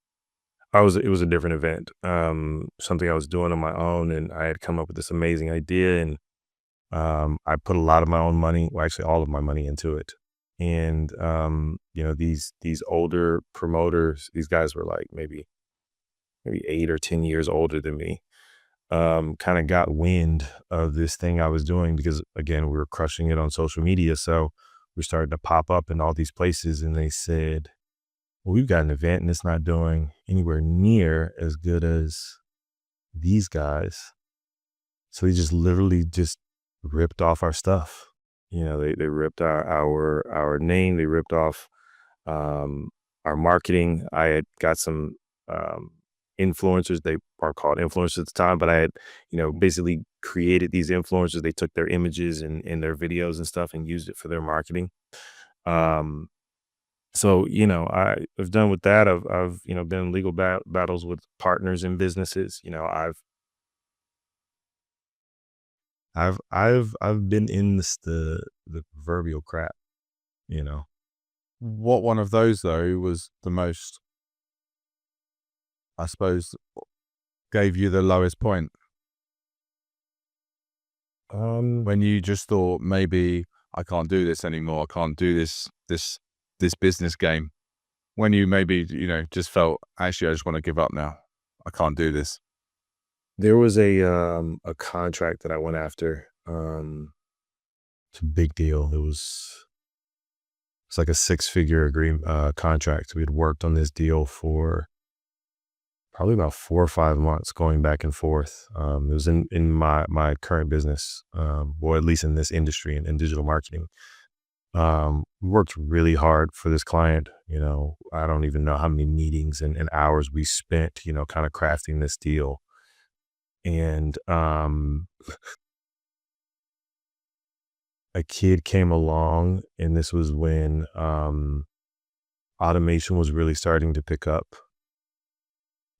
It was a different event, something I was doing on my own, and I had come up with this amazing idea, and I put a lot of my own money, well, actually all of my money into it. And these older promoters, these guys were like maybe 8 or 10 years older than me, kind of got wind of this thing I was doing because, again, we were crushing it on social media. So we started to pop up in all these places, and they said, well, we've got an event and it's not doing anywhere near as good as these guys. So they just literally just ripped off our stuff. They ripped our name. They ripped off our marketing. I had got some influencers. They are called influencers at the time, but I had, basically created these influencers. They took their images and their videos and stuff and used it for their marketing. So, I've done with that. I've been in legal battles with partners in businesses. I've been in the proverbial crap, What one of those though was the most, I suppose, gave you the lowest point? When you just thought maybe I can't do this anymore. I can't do this business game. When you maybe, just felt, actually, I just want to give up now. I can't do this. There was a contract that I went after. It's a big deal. It's like a 6-figure contract. We had worked on this deal for probably about 4 or 5 months going back and forth. It was in my current business, or at least in this industry in digital marketing. We worked really hard for this client. I don't even know how many meetings and hours we spent, kind of crafting this deal. And a kid came along, and this was when automation was really starting to pick up.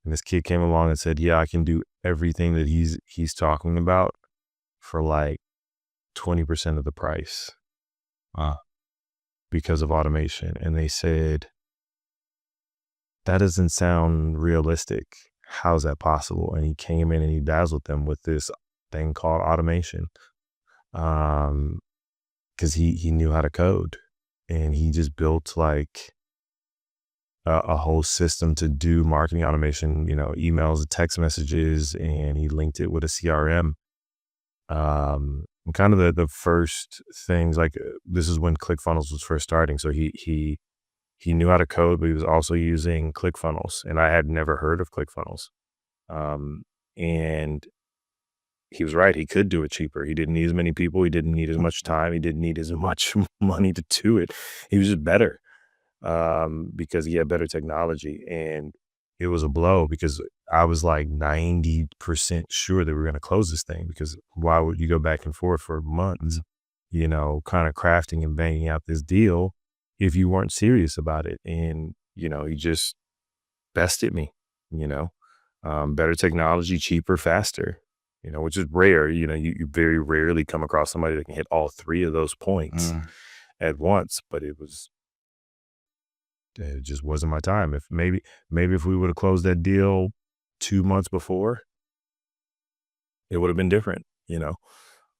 And this kid came along and said, "Yeah, I can do everything that he's talking about for like 20% of the price because of automation." And they said, "That doesn't sound realistic. How's that possible?" And he came in and he dazzled them with this thing called automation, because he knew how to code, and he just built like a whole system to do marketing automation, emails and text messages, and he linked it with a CRM. And kind of the first things, like, this is when ClickFunnels was first starting. So he knew how to code, but he was also using ClickFunnels, and I had never heard of ClickFunnels. And he was right. He could do it cheaper. He didn't need as many people. He didn't need as much time. He didn't need as much money to do it. He was just better, because he had better technology. And it was a blow, because I was like 90% sure that we were going to close this thing, because why would you go back and forth for months, kind of crafting and banging out this deal if you weren't serious about it? And, he just bested me, better technology, cheaper, faster, which is rare. You very rarely come across somebody that can hit all three of those points at once, but it just wasn't my time. If maybe if we would have closed that deal 2 months before, it would have been different,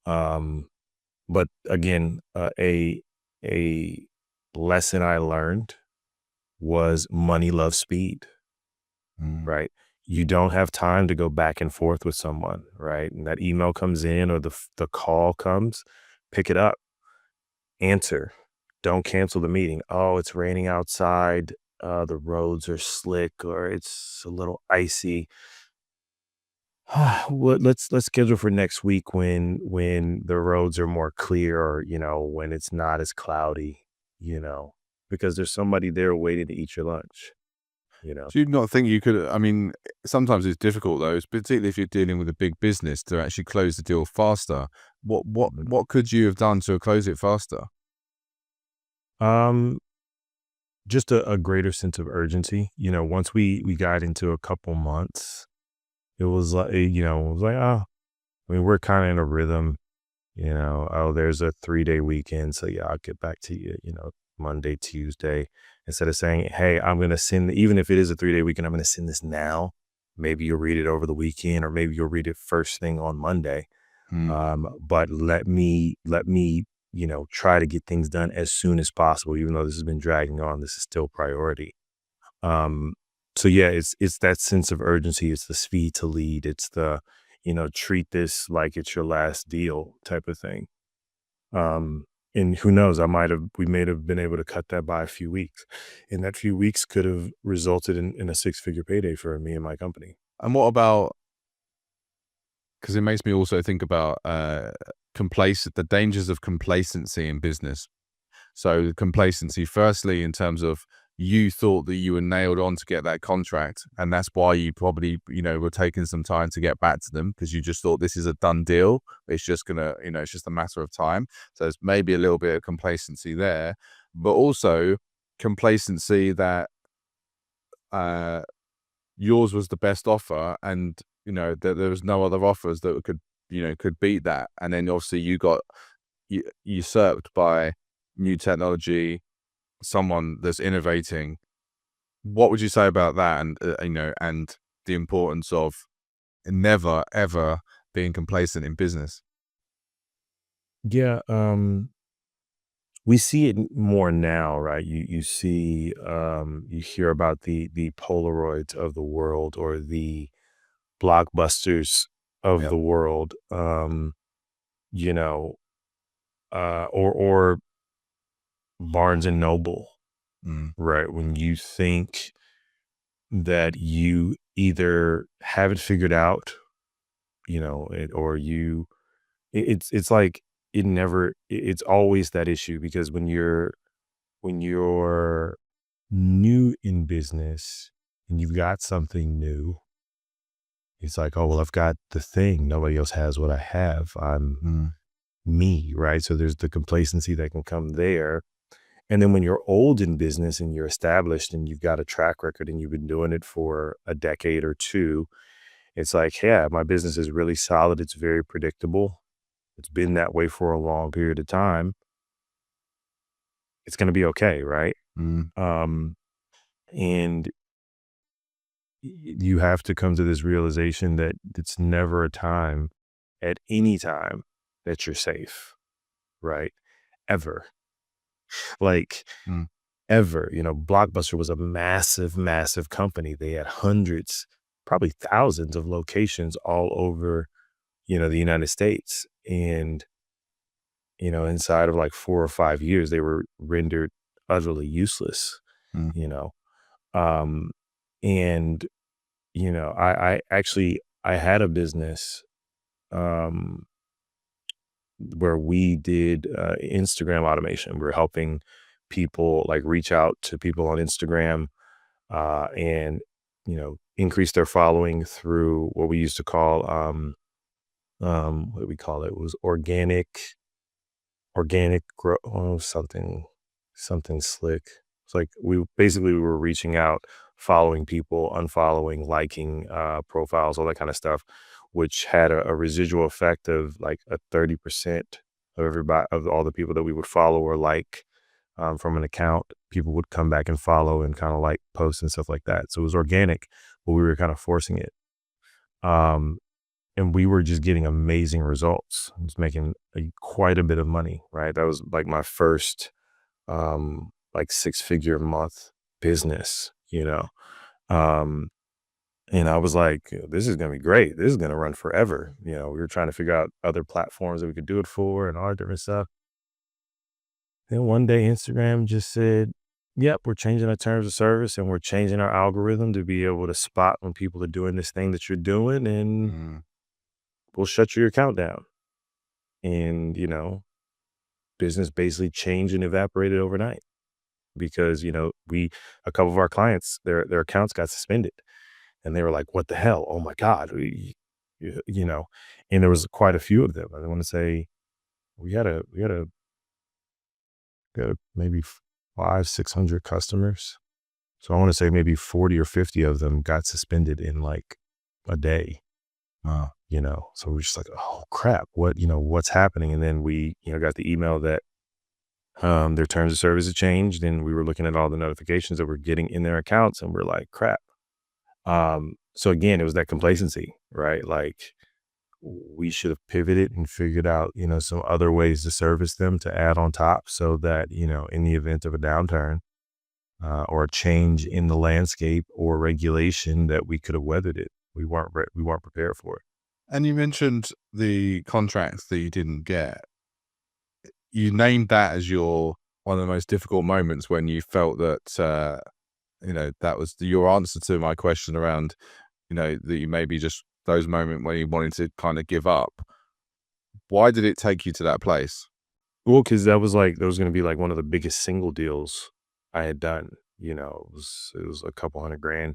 But again, a lesson I learned was money loves speed, right? You don't have time to go back and forth with someone, right? And that email comes in, or the call comes, pick it up, answer. Don't cancel the meeting. "Oh, it's raining outside. The roads are slick, or it's a little icy. Well, let's schedule for next week when the roads are more clear, or when it's not as cloudy, because there's somebody there waiting to eat your lunch. Do you not think you could? I mean, sometimes it's difficult though, particularly if you're dealing with a big business, to actually close the deal faster. What could you have done to close it faster? Just a greater sense of urgency. Once we got into a couple months, it was like, oh, I mean, we're kind of in a rhythm, oh, there's a 3-day weekend. So yeah, I'll get back to you, Monday, Tuesday, instead of saying, "Hey, I'm going to send," even if it is a 3-day weekend, "I'm going to send this now. Maybe you'll read it over the weekend, or maybe you'll read it first thing on Monday. But let me, try to get things done as soon as possible. Even though this has been dragging on, this is still priority." So yeah, it's that sense of urgency. It's the speed to lead. It's the, treat this like it's your last deal type of thing. And who knows, we may have been able to cut that by a few weeks, and that few weeks could have resulted in a 6-figure payday for me and my company. And what about, because it makes me also think about the dangers of complacency in business. So complacency, firstly, in terms of, you thought that you were nailed on to get that contract, and that's why you probably, were taking some time to get back to them, because you just thought this is a done deal. It's just gonna, it's just a matter of time. So there's maybe a little bit of complacency there, but also complacency that yours was the best offer, and that there was no other offers that could beat that. And then obviously you got usurped by new technology, someone that's innovating. What would you say about that? And and the importance of never ever being complacent in business. Yeah, we see it more now, right? You see, you hear about the Polaroids of the world, or the Blockbusters of Yep. the world, or Barnes and Noble, Mm. right? When you think that you either have it figured out, it's like it's always that issue, because when you're new in business and you've got something new, it's like, oh, well, I've got the thing. Nobody else has what I have. I'm Mm. me, right? So there's the complacency that can come there. And then when you're old in business and you're established and you've got a track record and you've been doing it for a decade or two, it's like, yeah, my business is really solid. It's very predictable. It's been that way for a long period of time. It's going to be okay, right? Mm. Um, and you have to come to this realization that it's never a time at any time that you're safe, right? Ever. Like, Mm. ever. Blockbuster was a massive, massive company. They had hundreds, probably thousands of locations all over, the United States. And, inside of like 4 or 5 years, they were rendered utterly useless, Mm. you know. Um, and, I had a business um, where we did Instagram automation. We were helping people like reach out to people on Instagram and increase their following through what we used to call what do we call it? It was organic grow, something slick. It's like we were reaching out, following people, unfollowing, liking profiles, all that kind of stuff, which had a residual effect of like a 30% of everybody, of all the people that we would follow or like from an account. People would come back and follow and kind of like posts and stuff like that. So it was organic, but we were kind of forcing it. Um, and we were just getting amazing results. I was making quite a bit of money, right? That was like my first like 6-figure a month business, Um, and I was like, this is gonna be great. This is gonna run forever. We were trying to figure out other platforms that we could do it for and all that different stuff. Then one day Instagram just said, yep, we're changing our terms of service and we're changing our algorithm to be able to spot when people are doing this thing that you're doing, and Mm. we'll shut your account down. And, business basically changed and evaporated overnight because, a couple of our clients, their accounts got suspended, and they were like, what the hell? Oh my God. You you know, and there was quite a few of them. I want to say we had maybe 500-600 customers. So I want to say maybe 40 or 50 of them got suspended in like a day. Wow. So we're just like, oh crap, what's happening? And then we, got the email that their terms of service had changed, and we were looking at all the notifications that we're getting in their accounts, and we're like, crap. So again, it was that complacency, right? Like, we should have pivoted and figured out, some other ways to service them to add on top, so that, in the event of a downturn or a change in the landscape or regulation, that we could have weathered it. We weren't prepared for it. And you mentioned the contracts that you didn't get. You named that as one of the most difficult moments, when you felt that, that was your answer to my question around, that you maybe just those moments when you wanted to kind of give up. Why did it take you to that place? Well, because that was going to be like one of the biggest single deals I had done. It was a couple $100,000.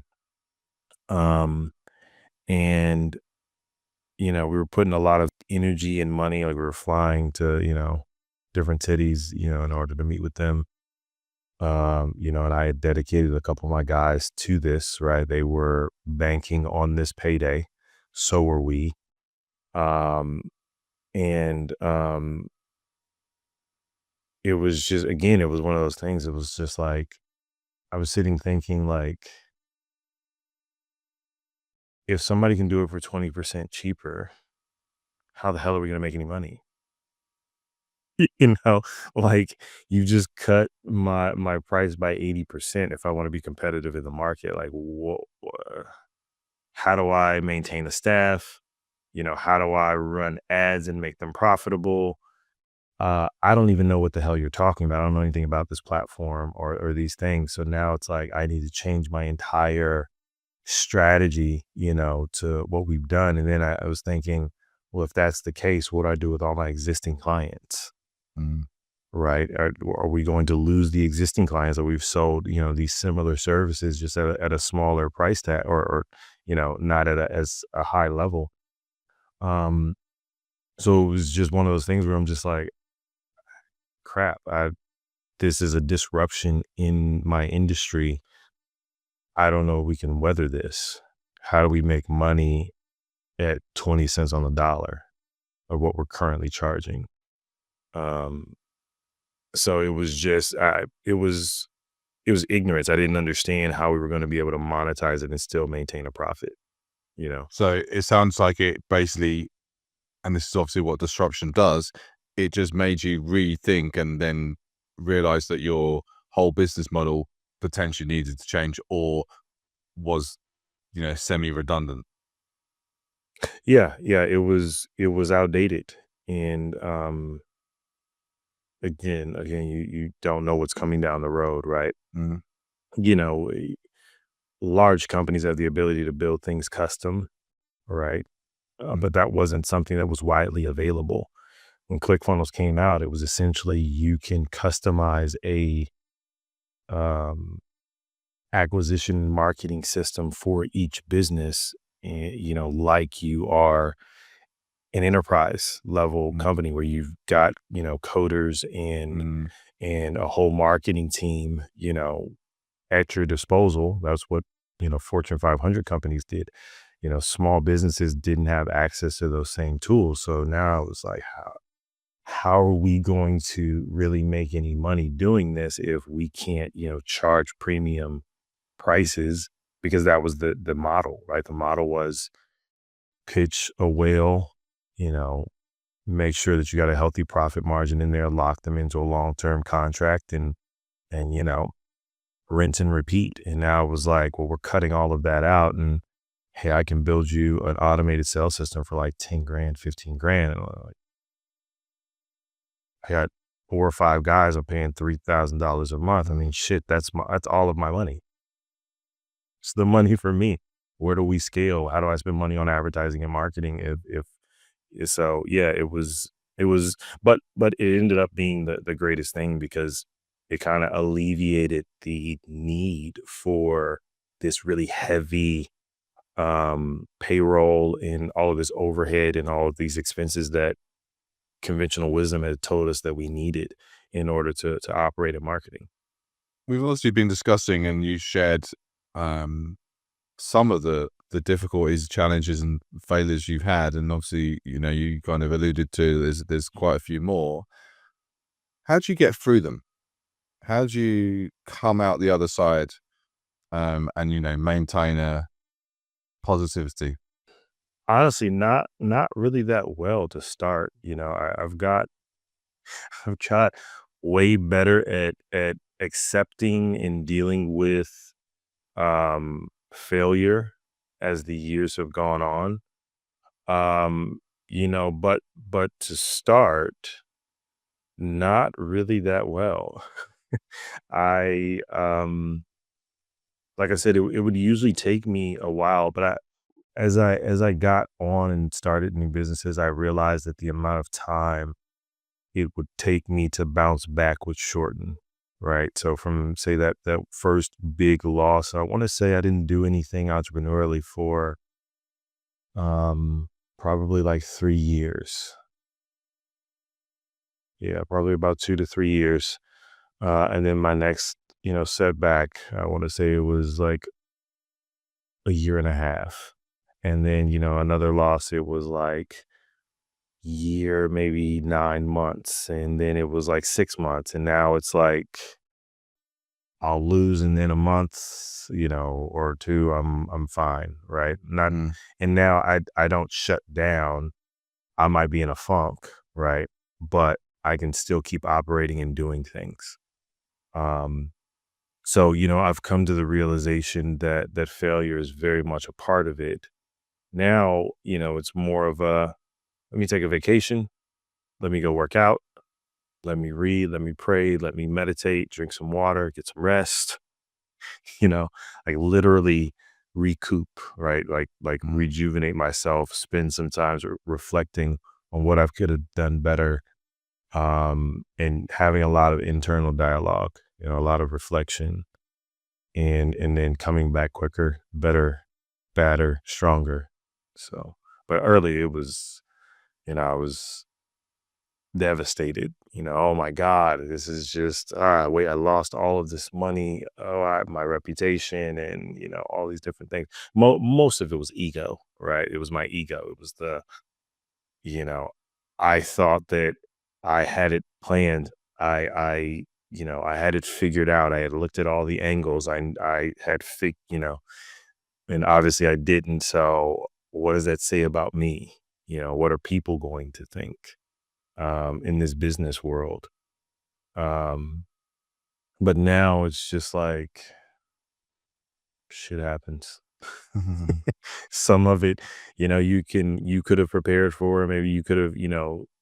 And we were putting a lot of energy and money. Like, we were flying to different cities, in order to meet with them. And I had dedicated a couple of my guys to this. Right, they were banking on this payday. So were we. And it was just, again, it was one of those things. It was just like, I was sitting thinking, like, if somebody can do it for 20% cheaper, how the hell are we going to make any money? Like, you just cut my price by 80% if I want to be competitive in the market. Like, how do I maintain the staff? How do I run ads and make them profitable? I don't even know what the hell you're talking about. I don't know anything about this platform or these things. So now it's like, I need to change my entire strategy, to what we've done. And then I was thinking, well, if that's the case, what do I do with all my existing clients? Mm. Right? Are we going to lose the existing clients that we've sold, these similar services just at a smaller price tag, or not at as a high level? Um, so it was just one of those things where I'm just like, crap, this is a disruption in my industry. I don't know if we can weather this. How do we make money at 20 cents on the dollar of what we're currently charging? Um, so it was just, it was ignorance. I didn't understand how we were going to be able to monetize it and still maintain a profit. So it sounds like it basically, and this is obviously what disruption does, it just made you rethink and then realize that your whole business model potentially needed to change, or was, semi-redundant. Yeah, it was outdated. And again, you don't know what's coming down the road, right? Mm. You know, large companies have the ability to build things custom, right? Mm. But that wasn't something that was widely available. When ClickFunnels came out, it was essentially you can customize a um, acquisition marketing system for each business, like you are an enterprise level Mm. company where you've got, coders Mm. and a whole marketing team, at your disposal. That's what, Fortune 500 companies did. Small businesses didn't have access to those same tools. So now it was like, how are we going to really make any money doing this if we can't, charge premium prices? Because that was the model, right? The model was pitch a whale, you know, make sure that you got a healthy profit margin in there, lock them into a long-term contract, and rinse and repeat. And now it was like, well, we're cutting all of that out, and hey, I can build you an automated sales system for like 10 grand, 15 grand. And I got 4 or 5 guys, I'm paying $3,000 a month. I mean, shit, that's all of my money. It's the money for me. Where do we scale? How do I spend money on advertising and marketing? So yeah, it was, but it ended up being the greatest thing because it kind of alleviated the need for this really heavy payroll and all of this overhead and all of these expenses that conventional wisdom had told us that we needed in order to operate in marketing. We've obviously been discussing, and you shared um, some of the difficulties, challenges, and failures you've had, and obviously, you kind of alluded to there's quite a few more. How do you get through them? How do you come out the other side, and maintain a positivity? Honestly, not really that well to start. I've got way better at accepting and dealing with failure as the years have gone on. But to start, not really that well. I like I said, it would usually take me a while, but as I got on and started new businesses, I realized that the amount of time it would take me to bounce back would shorten. Right. So from say that first big loss, I want to say I didn't do anything entrepreneurially for probably like 3 years. Yeah, probably about 2 to 3 years. And then my next, setback, I want to say it was like a year and a half. And then, another loss, it was like year, maybe 9 months. And then it was like 6 months. And now it's like I'll lose and then a month, or two, I'm fine. Right. Not, Mm. and now I don't shut down. I might be in a funk, right? But I can still keep operating and doing things. Um, so, I've come to the realization that failure is very much a part of it. Now, it's more of let me take a vacation, let me go work out, let me read, let me pray, let me meditate, drink some water, get some rest, you know, like literally recoup, right? Like rejuvenate myself, spend some time reflecting on what I could have done better, and having a lot of internal dialogue, a lot of reflection, and then coming back quicker, better, badder, stronger. So, but early it was, I was devastated. Oh my God, this is just wait, I lost all of this money, my reputation, and all these different things. Most of it was ego, right? It was my ego. It was you know I thought that I had it planned. I had it figured out. I had looked at all the angles. I had and obviously I didn't. So what does that say about me? What are people going to think in this business world? But now it's just like shit happens. Some of it, you could have prepared for, maybe you could have,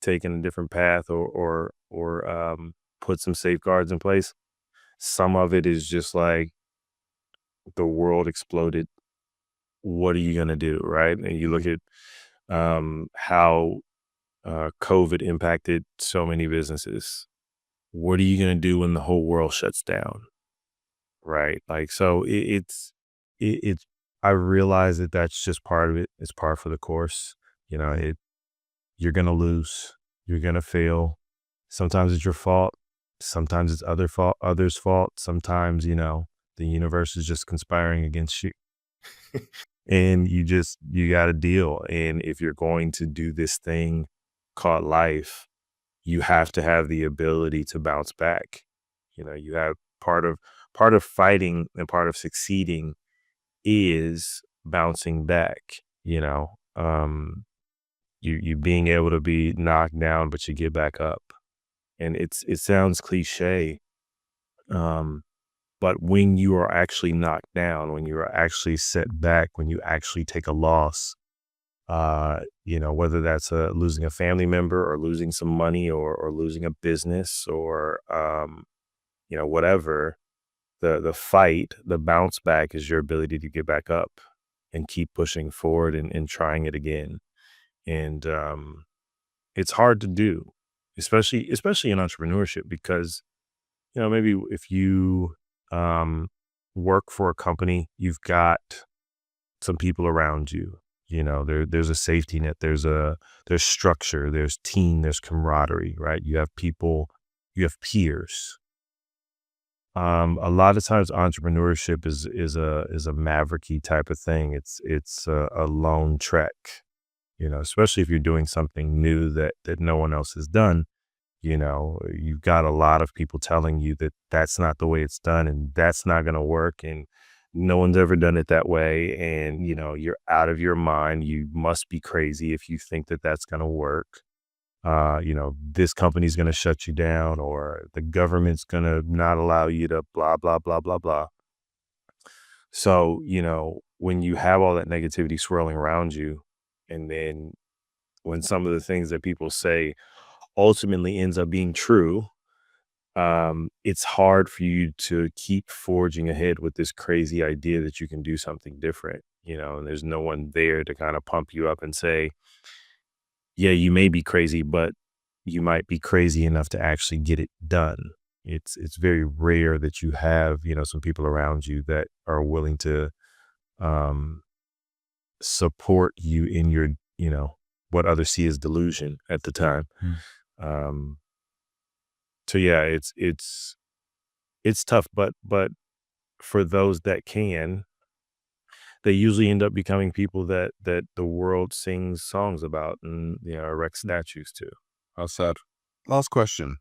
taken a different path or put some safeguards in place. Some of it is just like the world exploded. What are you going to do? Right. And you look at how COVID impacted so many businesses. What are you going to do when the whole world shuts down? Right. Like, so it's, I realize that that's just part of it. It's par for the course. You're going to lose, you're going to fail. Sometimes it's your fault. Sometimes it's others' fault. Sometimes, the universe is just conspiring against you. And you got to deal. And if you're going to do this thing called life, you have to have the ability to bounce back. You have part of fighting and part of succeeding is bouncing back, you being able to be knocked down, but you get back up. And it sounds cliche. But when you are actually knocked down, when you are actually set back, when you actually take a loss, whether that's losing a family member or losing some money or losing a business or, whatever, the fight, the bounce back is your ability to get back up and keep pushing forward and trying it again. And it's hard to do, especially in entrepreneurship, because, maybe if you work for a company, you've got some people around you, there's a safety net, there's structure, there's team, there's camaraderie, right? You have people, you have peers. A lot of times entrepreneurship is a mavericky type of thing. It's a lone trek, especially if you're doing something new that no one else has done. You've got a lot of people telling you that that's not the way it's done and that's not going to work. And no one's ever done it that way. And, you're out of your mind. You must be crazy if you think that that's going to work. This company's going to shut you down, or the government's going to not allow you to blah, blah, blah, blah, blah. So, when you have all that negativity swirling around you, and then when some of the things that people say ultimately ends up being true, it's hard for you to keep forging ahead with this crazy idea that you can do something different, and there's no one there to kind of pump you up and say, yeah, you may be crazy, but you might be crazy enough to actually get it done. It's very rare that you have, some people around you that are willing to support you in your, what others see as delusion at the time. So yeah, it's tough, but for those that can, they usually end up becoming people that the world sings songs about and, erect statues to. Well said. Last question.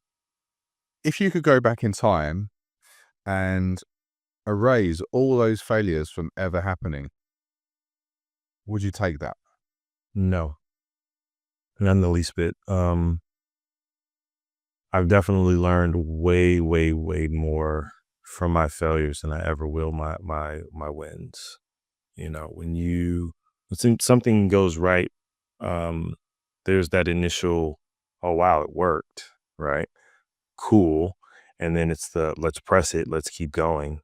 If you could go back in time and erase all those failures from ever happening, would you take that? No, not in the least bit. I've definitely learned way, way, way more from my failures than I ever will my wins. When something goes right, there's that initial, oh wow, it worked, right? Cool. And then it's let's press it, let's keep going.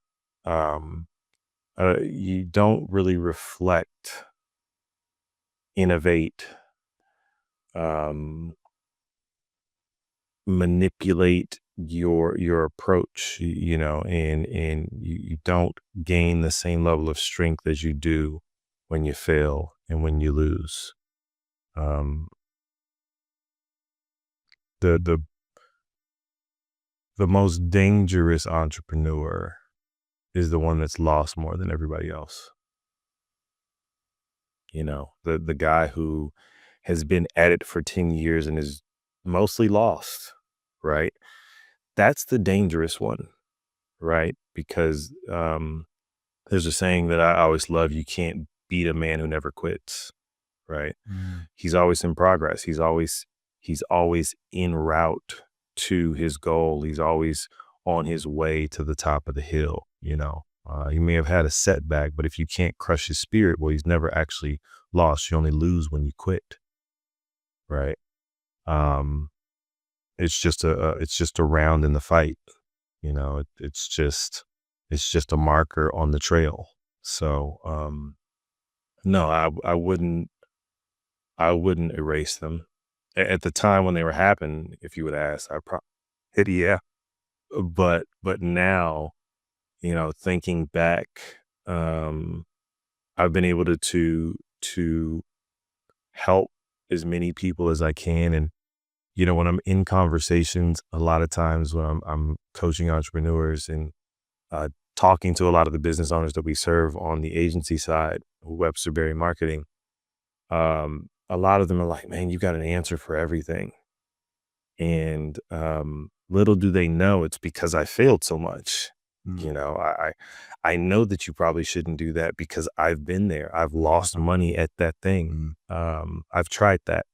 you don't really reflect, innovate, um, manipulate your approach, and you don't gain the same level of strength as you do when you fail and when you lose. Um, the the the most dangerous entrepreneur is the one that's lost more than everybody else. The guy who has been at it for 10 years and is mostly lost, right? That's the dangerous one, right? Because there's a saying that I always love: you can't beat a man who never quits, right? He's always in progress. He's always en route to his goal. He's always on his way to the top of the hill. He may have had a setback, but if you can't crush his spirit, well, he's never actually lost. You only lose when you quit, right? Um, it's just a round in the fight. It's just a marker on the trail. So, no, I wouldn't erase them. At the time when they were happening, if you would ask, I probably, yeah. But now, thinking back, um, I've been able to help as many people as I can. And, when I'm in conversations, a lot of times when I'm coaching entrepreneurs and talking to a lot of the business owners that we serve on the agency side, WebsterBerry Marketing, a lot of them are like, man, you got an answer for everything. And little do they know it's because I failed so much. I know that you probably shouldn't do that because I've been there. I've lost money at that thing. I've tried that.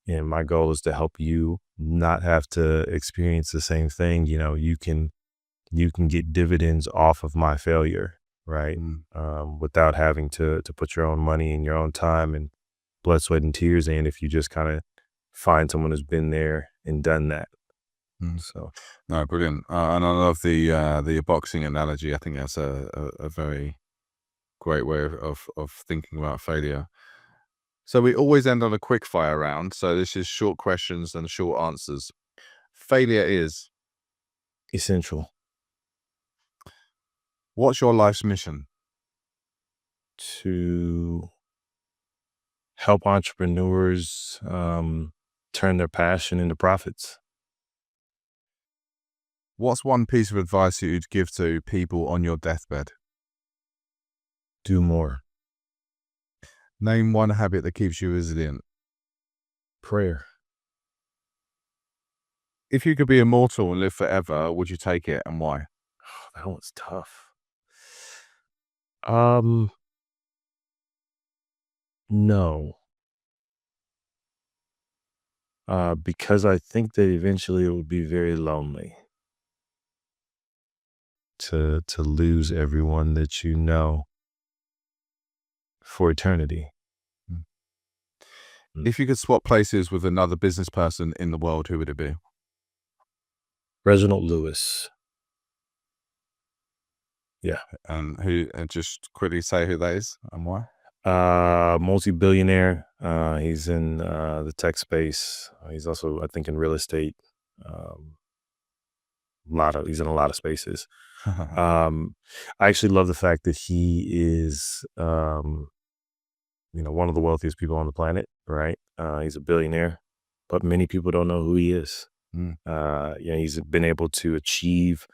And my goal is to help you not have to experience the same thing. You can get dividends off of my failure, right? Without having to put your own money and your own time and blood, sweat, and tears in, if you just kind of find someone who's been there and done that. So, No, brilliant. And I love the boxing analogy. I think that's a very great way of thinking about failure. So we always end on a quick fire round. So this is short questions and short answers. Failure is. essential What's your life's mission? to help entrepreneurs turn their passion into profits. What's one piece of advice that you'd give to people on your deathbed? Do more. Name one habit that keeps you resilient. Prayer. If you could be immortal and live forever, would you take it, and why? That one's tough. No. Because I think that eventually it would be very lonely to lose everyone that you know for eternity. If you could swap places with another business person in the world, who would it be? Reginald Lewis. Yeah. And who? And just quickly say who that is and why. Multi-billionaire. He's in the tech space. He's also, I think, in real estate. He's in a lot of spaces. I actually love the fact that he is, one of the wealthiest people on the planet, right? He's a billionaire, but many people don't know who he is. He's been able to achieve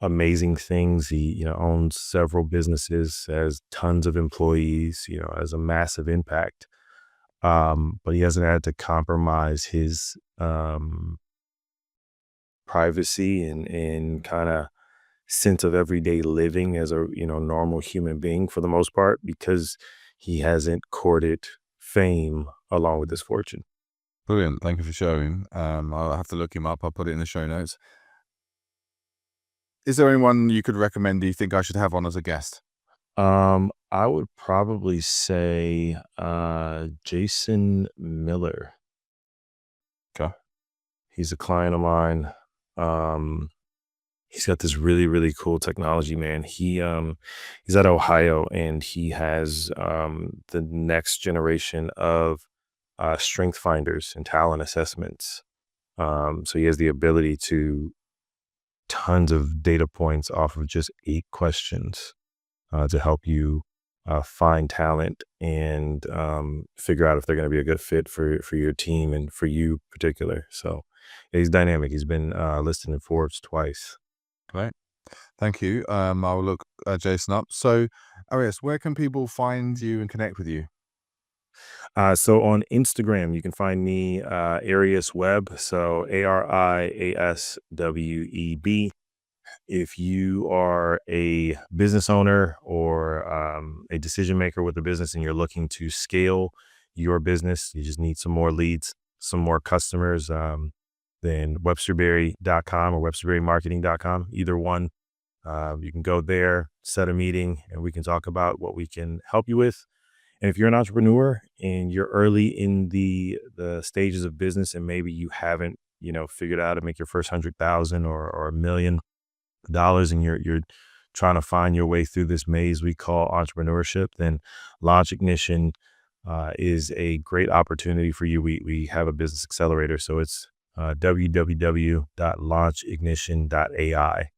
amazing things. He, owns several businesses, has tons of employees, has a massive impact. But he hasn't had to compromise his privacy and kind of sense of everyday living as a normal human being for the most part, because he hasn't courted fame along with his fortune. Brilliant. Thank you for sharing. I'll have to look him up. I'll put it in the show notes. Is there anyone you could recommend you think I should have on as a guest? I would probably say Jason Miller. Okay. He's a client of mine. He's got this really, really cool technology, man. He's at Ohio, and he has the next generation of strength finders and talent assessments. So he has the ability to tons of data points off of just 8 questions to help you find talent and figure out if they're going to be a good fit for your team and for you particular. So yeah, he's dynamic. He's been listed in Forbes twice. Great. Thank you. I'll look Jason up. So, Arias, where can people find you and connect with you? So on Instagram, you can find me Arias Web. So ARIASWEB. If you are a business owner or a decision maker with a business and you're looking to scale your business, you just need some more leads, some more customers, then WebsterBerry.com or WebsterBerryMarketing.com, either one. You can go there, set a meeting, and we can talk about what we can help you with. And if you're an entrepreneur and you're early in the stages of business and maybe you haven't, figured out how to make your first 100,000 or $1 million, and you're trying to find your way through this maze we call entrepreneurship, then Launch Ignition is a great opportunity for you. We have a business accelerator, so it's www.launchignition.ai.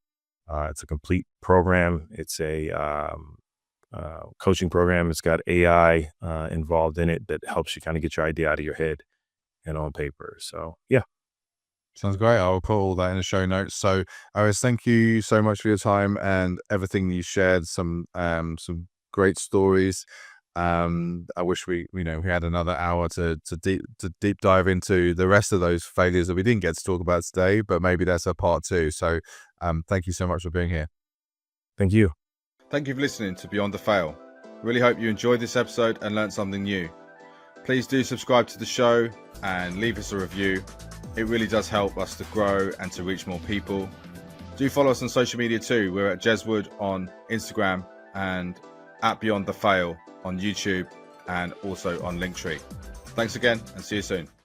It's a complete program. It's a coaching program. It's got AI involved in it that helps you kind of get your idea out of your head and on paper. So yeah. Sounds great. I'll put all that in the show notes. So, Arias, thank you so much for your time and everything you shared. Some great stories. I wish we had another hour to deep dive into the rest of those failures that we didn't get to talk about today, but maybe that's a part 2. So, thank you so much for being here. Thank you. Thank you for listening to Beyond the Fail. Really hope you enjoyed this episode and learned something new. Please do subscribe to the show and leave us a review. It really does help us to grow and to reach more people. Do follow us on social media too. We're at Jeswood on Instagram and at Beyond the Fail on YouTube and also on Linktree. Thanks again and see you soon.